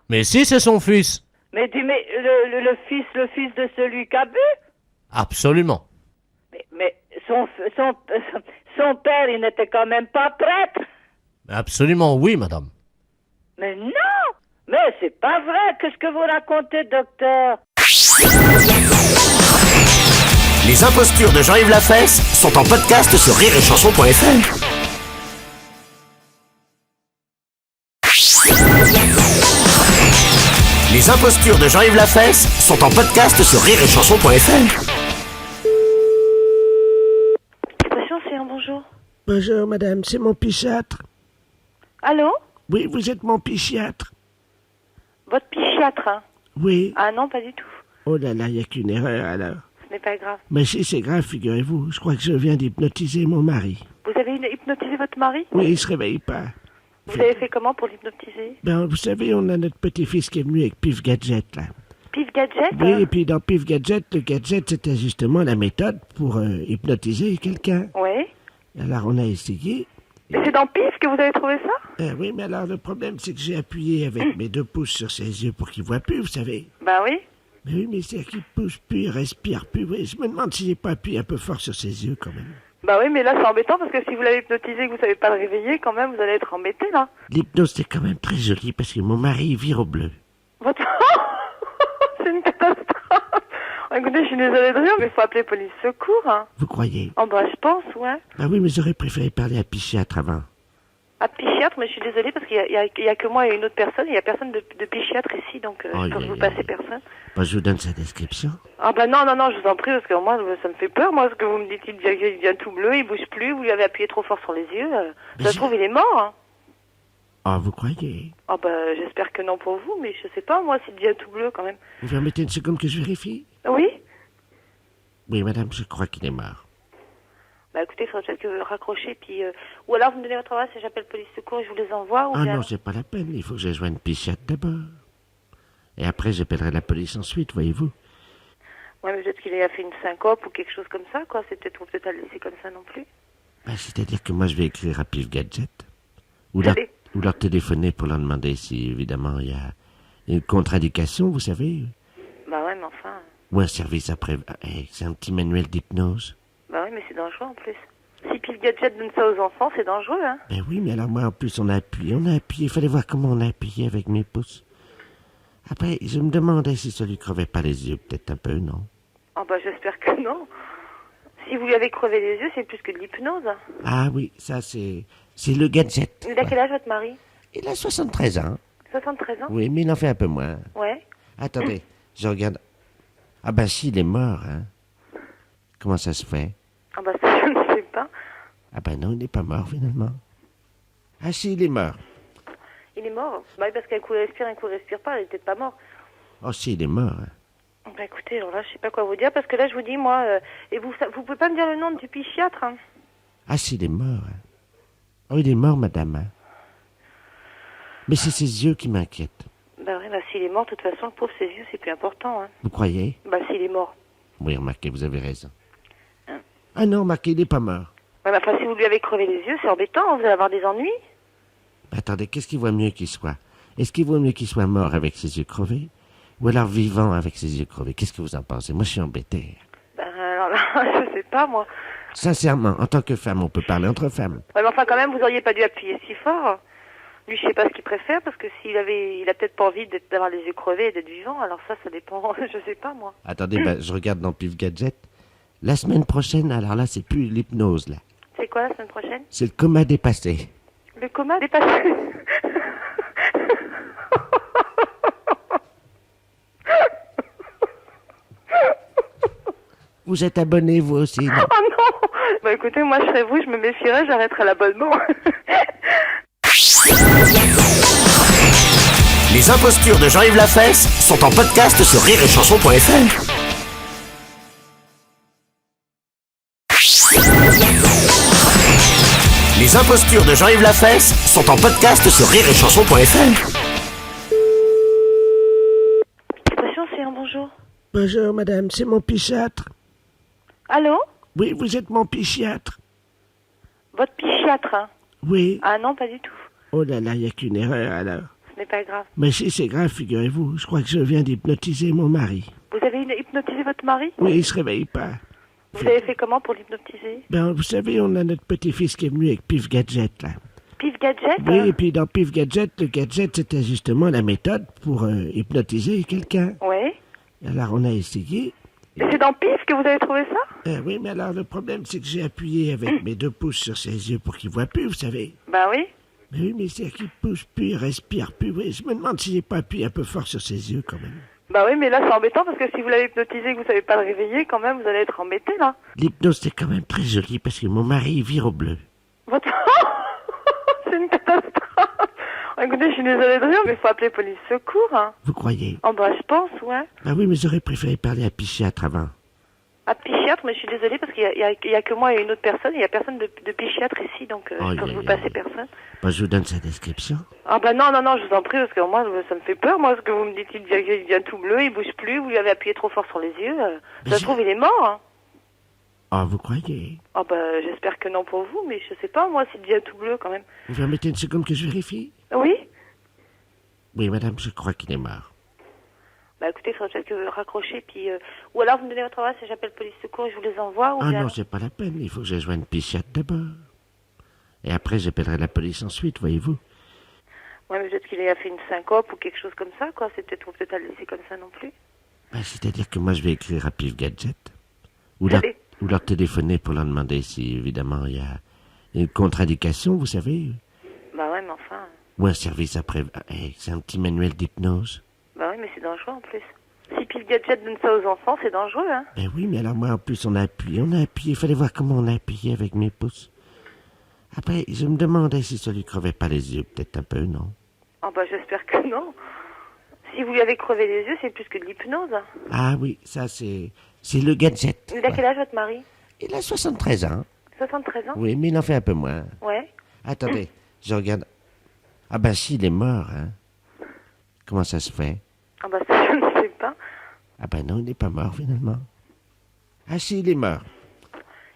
Speaker 19: Mais si, c'est son fils.
Speaker 2: Mais le fils de celui qui a bu?
Speaker 19: Absolument.
Speaker 2: Mais son père, il n'était quand même pas prêtre.
Speaker 19: Absolument, oui, madame.
Speaker 2: Mais non! Mais c'est pas vrai! Qu'est-ce que vous racontez, docteur?
Speaker 1: Les impostures de Jean-Yves Lafesse sont en podcast sur rireetchanson.fr. Les impostures de Jean-Yves Lafesse sont en podcast sur rireetchanson.fr.
Speaker 18: C'est un bonjour.
Speaker 12: Bonjour, madame, c'est mon psychiatre.
Speaker 18: Allô?
Speaker 12: Oui, vous êtes mon psychiatre.
Speaker 18: Votre psychiatre, hein?
Speaker 12: Oui.
Speaker 18: Ah non, pas du tout.
Speaker 12: Oh là là, il n'y a qu'une erreur alors.
Speaker 18: Ce n'est pas grave.
Speaker 12: Mais si c'est grave, figurez-vous, je crois que je viens d'hypnotiser mon mari.
Speaker 18: Vous avez hypnotisé votre mari?
Speaker 12: Oui, il se réveille pas.
Speaker 18: Vous avez fait comment pour l'hypnotiser?
Speaker 12: Ben, vous savez, on a notre petit-fils qui est venu avec Pif Gadget, là.
Speaker 18: Pif Gadget?
Speaker 12: Oui, et puis dans Pif Gadget, le gadget, c'était justement la méthode pour hypnotiser quelqu'un.
Speaker 18: Oui.
Speaker 12: Alors, on a essayé.
Speaker 18: Et c'est dans Pif que vous avez trouvé ça?
Speaker 12: Oui, mais alors, le problème, c'est que j'ai appuyé avec mes 2 pouces sur ses yeux pour qu'il voit plus, vous savez.
Speaker 18: Ben oui.
Speaker 12: Mais oui, mais c'est qu'il pousse plus, il respire plus. Oui, je me demande si j'ai pas appuyé un peu fort sur ses yeux, quand même.
Speaker 18: Bah oui, mais là c'est embêtant parce que si vous l'avez hypnotisé et que vous savez pas le réveiller, quand même, vous allez être embêté là.
Speaker 12: L'hypnose, c'est quand même très joli parce que mon mari il vire au bleu.
Speaker 18: Votre... c'est une catastrophe. Écoutez, je suis désolée de rire, mais il faut appeler police secours. Hein.
Speaker 12: Vous croyez?
Speaker 18: Oh bah je pense, ouais.
Speaker 12: Ah oui, mais j'aurais préféré parler à psychiatre avant.
Speaker 18: À psychiatre, mais je suis désolée parce qu'il y a que moi et une autre personne, il y a personne de psychiatre ici, donc je peux vous passer personne.
Speaker 12: Bah, je vous donne sa description.
Speaker 18: Ah bah non, je vous en prie, parce que moi, ça me fait peur, moi, ce que vous me dites, il devient tout bleu, il bouge plus, vous lui avez appuyé trop fort sur les yeux, ça se trouve, il est mort, hein.
Speaker 12: Ah, vous croyez?
Speaker 18: Ah bah, j'espère que non pour vous, mais je sais pas, moi, s'il devient tout bleu, quand même.
Speaker 12: Vous permettez une seconde que je vérifie?
Speaker 18: Oui?
Speaker 12: Oui, madame, je crois qu'il est mort.
Speaker 18: Bah écoutez, il faudrait peut-être que vous raccrochez, puis... ou alors, vous me donnez votre adresse et j'appelle police secours et je vous les envoie, ou
Speaker 12: Ah
Speaker 18: bien...
Speaker 12: non, c'est pas la peine, il faut que je joigne psychiatre d'abord. Et après, j'appellerai la police ensuite, voyez-vous.
Speaker 18: Ouais, mais peut-être qu'il a fait une syncope ou quelque chose comme ça, quoi. C'est peut-être, ou peut-être à le laisser comme ça non plus.
Speaker 12: Bah, c'est-à-dire que moi, je vais écrire à Pif Gadget. Ou leur téléphoner pour leur demander si, évidemment, il y a une contre-indication, vous savez.
Speaker 18: Bah ouais, mais enfin...
Speaker 12: Ou un service après... c'est un petit manuel d'hypnose.
Speaker 18: Bah oui, mais c'est dangereux en plus. Si Pif Gadget donne ça aux enfants, c'est dangereux, hein.
Speaker 12: Ben oui, mais alors moi, en plus, on a appuyé. Il fallait voir comment on a appuyé avec mes pouces. Après, je me demandais si ça lui crevait pas les yeux, peut-être un peu, non?
Speaker 18: Ah bah j'espère que non. Si vous lui avez crevé les yeux, c'est plus que de l'hypnose.
Speaker 12: Ah oui, ça c'est le gadget.
Speaker 18: Il a quel âge votre mari?
Speaker 12: Il a 73 ans.
Speaker 18: 73 ans?
Speaker 12: Oui, mais il en fait un peu moins.
Speaker 18: Ouais.
Speaker 12: Attendez, je regarde. Ah ben si, il est mort, hein. Comment ça se fait?
Speaker 18: Ah bah ça, je ne sais pas.
Speaker 12: Ah ben non, il n'est pas mort, finalement. Ah si, il est mort.
Speaker 18: Il est mort? Bah oui, parce qu'un coup il respire, un coup il respire pas, il est peut-être pas mort.
Speaker 12: Oh si, il est mort, hein.
Speaker 18: Bah écoutez, alors là, je sais pas quoi vous dire, parce que là, je vous dis, moi... et vous pouvez pas me dire le nom du psychiatre, hein?
Speaker 12: Ah si, il est mort, hein. Oh, il est mort, madame, hein. Mais c'est ses yeux qui m'inquiètent.
Speaker 18: Bah oui, bah s'il est mort, de toute façon, le pauvre, ses yeux, c'est plus important, hein.
Speaker 12: Vous croyez?
Speaker 18: Bah s'il est mort.
Speaker 12: Oui, remarquez, vous avez raison. Ah non, remarquez, il n'est pas mort.
Speaker 18: Ouais, mais enfin, si vous lui avez crevé les yeux, c'est embêtant, vous allez avoir des ennuis.
Speaker 12: Attendez, qu'est-ce qu'il vaut mieux qu'il soit? Est-ce qu'il vaut mieux qu'il soit mort avec ses yeux crevés? Ou alors vivant avec ses yeux crevés? Qu'est-ce que vous en pensez? Moi, je suis embêté.
Speaker 18: Ben alors là, je sais pas, moi.
Speaker 12: Sincèrement, en tant que femme, on peut parler entre femmes.
Speaker 18: Ouais, mais enfin, quand même, vous auriez pas dû appuyer si fort. Lui, je sais pas ce qu'il préfère, parce que il a peut-être pas envie d'avoir les yeux crevés et d'être vivant, alors ça dépend, je sais pas, moi.
Speaker 12: Attendez, je regarde dans Pif Gadget. La semaine prochaine, alors là, c'est plus l'hypnose, là.
Speaker 18: C'est quoi, la semaine prochaine?
Speaker 12: C'est le coma dépassé.
Speaker 18: Le coma dépassé?
Speaker 12: Vous êtes abonné, vous aussi, non?
Speaker 18: Oh non! Bah écoutez, moi, je serais vous, je me méfierais, j'arrêterais l'abonnement.
Speaker 1: Les impostures de Jean-Yves Lafesse sont en podcast sur rireetchanson.fr. Les impostures de Jean-Yves Lafesse sont en podcast sur rireetchanson.fr.
Speaker 18: C'est un bonjour.
Speaker 12: Bonjour, madame, c'est mon psychiatre.
Speaker 18: Allô?
Speaker 12: Oui, vous êtes mon psychiatre.
Speaker 18: Votre psychiatre, hein?
Speaker 12: Oui.
Speaker 18: Ah non, pas du tout.
Speaker 12: Oh là là, il n'y a qu'une erreur, alors.
Speaker 18: Ce ce n'est pas grave.
Speaker 12: Mais si c'est grave, figurez-vous, je crois que je viens d'hypnotiser mon mari.
Speaker 18: Vous avez hypnotisé votre mari?
Speaker 12: Oui, il se réveille pas.
Speaker 18: Vous avez fait comment pour l'hypnotiser?
Speaker 12: Ben, vous savez, on a notre petit-fils qui est venu avec Pif Gadget, là.
Speaker 18: Pif Gadget?
Speaker 12: Oui,
Speaker 18: hein?
Speaker 12: et puis dans Pif Gadget, le gadget, c'était justement la méthode pour hypnotiser quelqu'un.
Speaker 18: Oui.
Speaker 12: Alors, on a essayé.
Speaker 18: C'est dans Pif que vous avez trouvé ça?
Speaker 12: Oui, mais alors, le problème, c'est que j'ai appuyé avec mes 2 pouces sur ses yeux pour qu'il voit plus, vous savez.
Speaker 18: Bah oui.
Speaker 12: Mais oui, mais c'est qu'il pousse plus, il respire plus. Oui, je me demande si j'ai pas appuyé un peu fort sur ses yeux, quand même.
Speaker 18: Bah oui, mais là, c'est embêtant parce que si vous l'avez hypnotisé et que vous savez pas le réveiller, quand même, vous allez être embêté, là.
Speaker 12: L'hypnose, c'est quand même très joli parce que mon mari, il vire au bleu.
Speaker 18: Votre... c'est une catastrophe. Écoutez, je suis désolée de rire, mais il faut appeler police secours, hein.
Speaker 12: Vous croyez?
Speaker 18: Oh bah, je pense, ouais.
Speaker 12: Ah oui, mais j'aurais préféré parler à psychiatre avant.
Speaker 18: À psychiatre, mais je suis désolée parce qu'il y a que moi et une autre personne. Il y a personne de psychiatre ici, donc je peux vous passer personne.
Speaker 12: Bah, je vous donne sa description.
Speaker 18: Ah bah non, je vous en prie, parce que moi, ça me fait peur. Moi, ce que vous me dites, il devient tout bleu, il bouge plus, vous lui avez appuyé trop fort sur les yeux. Ça se trouve, il est mort, hein.
Speaker 12: Ah, vous croyez?
Speaker 18: Ah bah, j'espère que non pour vous, mais je sais pas, moi, s'il devient tout bleu, quand même.
Speaker 12: Vous permettez une seconde que je vérifie?
Speaker 18: Oui?
Speaker 12: Oui, madame, je crois qu'il est mort.
Speaker 18: Bah écoutez, il faudrait peut-être que vous raccrochez, puis... ou alors, vous me donnez votre adresse et j'appelle police secours et je vous les envoie, ou
Speaker 12: Ah
Speaker 18: bien...
Speaker 12: non, c'est pas la peine, il faut que je joigne psychiatre d'abord. Et après, j'appellerai la police ensuite, voyez-vous.
Speaker 18: Ouais, mais peut-être qu'il a fait une syncope ou quelque chose comme ça, quoi. C'est peut-être, faut peut-être pas le laisser comme ça non plus.
Speaker 12: Bah, c'est-à-dire que moi, je vais écrire à Pif Gadget. Ou leur téléphoner pour leur demander si, évidemment, il y a une contre-indication, vous savez.
Speaker 18: Bah ouais, mais enfin...
Speaker 12: Ou un service après... c'est un petit manuel d'hypnose.
Speaker 18: Bah oui, mais c'est dangereux en plus. Si Pif Gadget donne ça aux enfants, c'est dangereux, hein.
Speaker 12: Ben oui, mais alors moi, en plus, on a appuyé. Il fallait voir comment on a appuyé avec mes pouces. Après, je me demandais si ça lui crevait pas les yeux, peut-être un peu, non?
Speaker 18: Ah bah j'espère que non. Si vous lui avez crevé les yeux, c'est plus que de l'hypnose.
Speaker 12: Ah oui, ça c'est le gadget.
Speaker 18: Il a quel âge votre mari?
Speaker 12: Il a 73 ans.
Speaker 18: 73 ans?
Speaker 12: Oui, mais il en fait un peu moins.
Speaker 18: Ouais.
Speaker 12: Attendez, je regarde. Ah ben si, il est mort, hein. Comment ça se fait?
Speaker 18: Ah bah ça, je ne sais pas.
Speaker 12: Ah ben non, il n'est pas mort, finalement. Ah si, il est mort.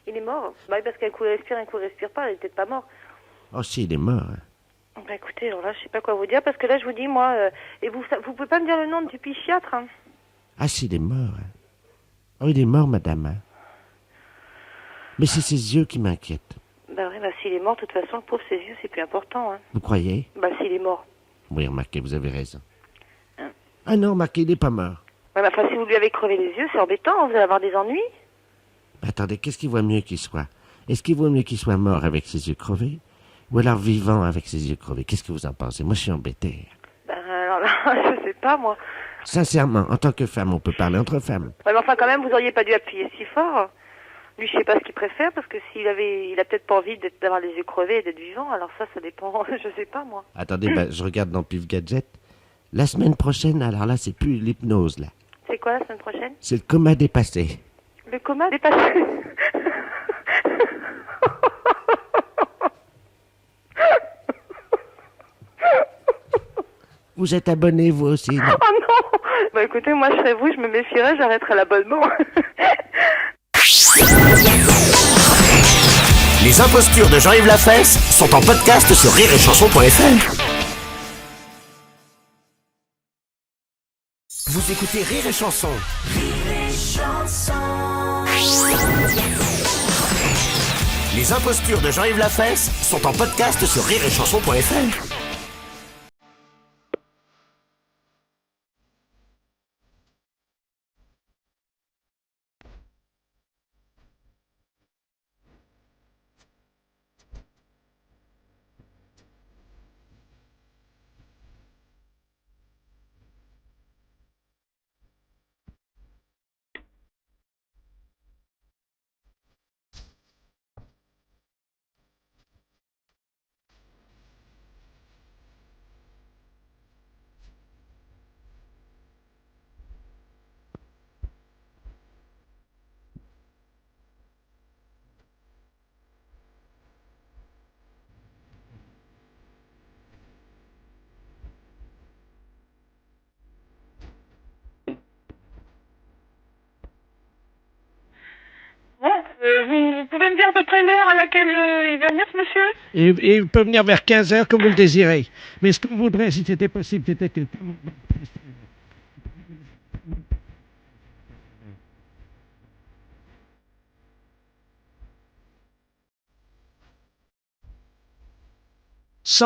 Speaker 18: Il est mort? Bah oui, parce qu'un coup il respire, un coup il respire pas, il est peut-être pas mort.
Speaker 12: Oh si, il est mort. Hein.
Speaker 18: Bah écoutez, alors là, je sais pas quoi vous dire, parce que là, je vous dis, moi... et vous pouvez pas me dire le nom du psychiatre, hein?
Speaker 12: Ah si, il est mort. Hein. Oh, il est mort, madame. Hein. Mais c'est ses yeux qui m'inquiètent.
Speaker 18: Bah oui, bah s'il est mort, de toute façon, le pauvre, ses yeux, c'est plus important, hein.
Speaker 12: Vous croyez?
Speaker 18: Bah s'il est mort.
Speaker 12: Oui, remarquez, vous avez raison.
Speaker 18: Hein.
Speaker 12: Ah non, remarquez, il n'est pas mort.
Speaker 18: Ouais, bah enfin, si vous lui avez crevé les yeux, c'est embêtant, hein, vous allez avoir des ennuis.
Speaker 12: Attendez, qu'est-ce qu'il vaut mieux qu'il soit? Est-ce qu'il vaut mieux qu'il soit mort avec ses yeux crevés? Ou alors vivant avec ses yeux crevés? Qu'est-ce que vous en pensez? Moi, je suis embêté.
Speaker 18: Ben alors là, je sais pas, moi.
Speaker 12: Sincèrement, en tant que femme, on peut parler entre femmes.
Speaker 18: Ouais, mais enfin, quand même, vous auriez pas dû appuyer si fort. Lui, je sais pas ce qu'il préfère, parce que il a peut-être pas envie d'avoir les yeux crevés et d'être vivant, alors ça dépend, je sais pas, moi.
Speaker 12: Attendez, ben, je regarde dans Pif Gadget. La semaine prochaine, alors là, c'est plus l'hypnose, là.
Speaker 18: C'est quoi, la semaine prochaine?
Speaker 12: C'est le coma dépassé.
Speaker 18: Le coma dépassé?
Speaker 12: Vous êtes abonné, vous aussi, non?
Speaker 18: Oh non! Bah écoutez, moi, je serais vous, je me méfierais, j'arrêterais l'abonnement.
Speaker 1: Les impostures de Jean-Yves Lafesse sont en podcast sur rireetchanson.fr. Vous écoutez Rire et Chanson. Les impostures de Jean-Yves Lafesse sont en podcast sur rireetchanson.fr.
Speaker 13: peu près l'heure à laquelle il va venir, ce monsieur?
Speaker 19: Et il peut venir vers 15h comme vous le désirez. Mais ce que je voudrais, si c'était possible, c'était que...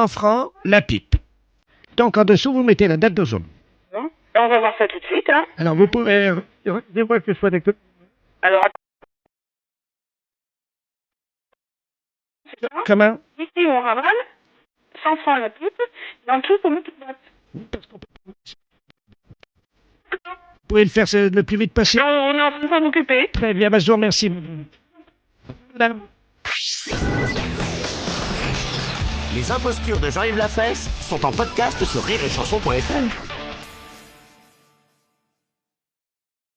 Speaker 19: francs la pipe. Donc en dessous, vous mettez la date de zone.
Speaker 13: Bon. On va voir ça tout de suite, hein.
Speaker 19: Alors vous pouvez... Dis-moi que je sois d'accord.
Speaker 13: Alors,
Speaker 19: Comment?
Speaker 13: ici, on ravale 100 francs la pipe. Dans le dessous, on met toute date.
Speaker 19: Vous pouvez le faire le plus vite possible.
Speaker 13: On est en train de s'en occuper.
Speaker 19: Très bien, je vous remercie. Madame.
Speaker 1: Les impostures de Jean-Yves Lafesse sont en podcast sur rireetchanson.fr.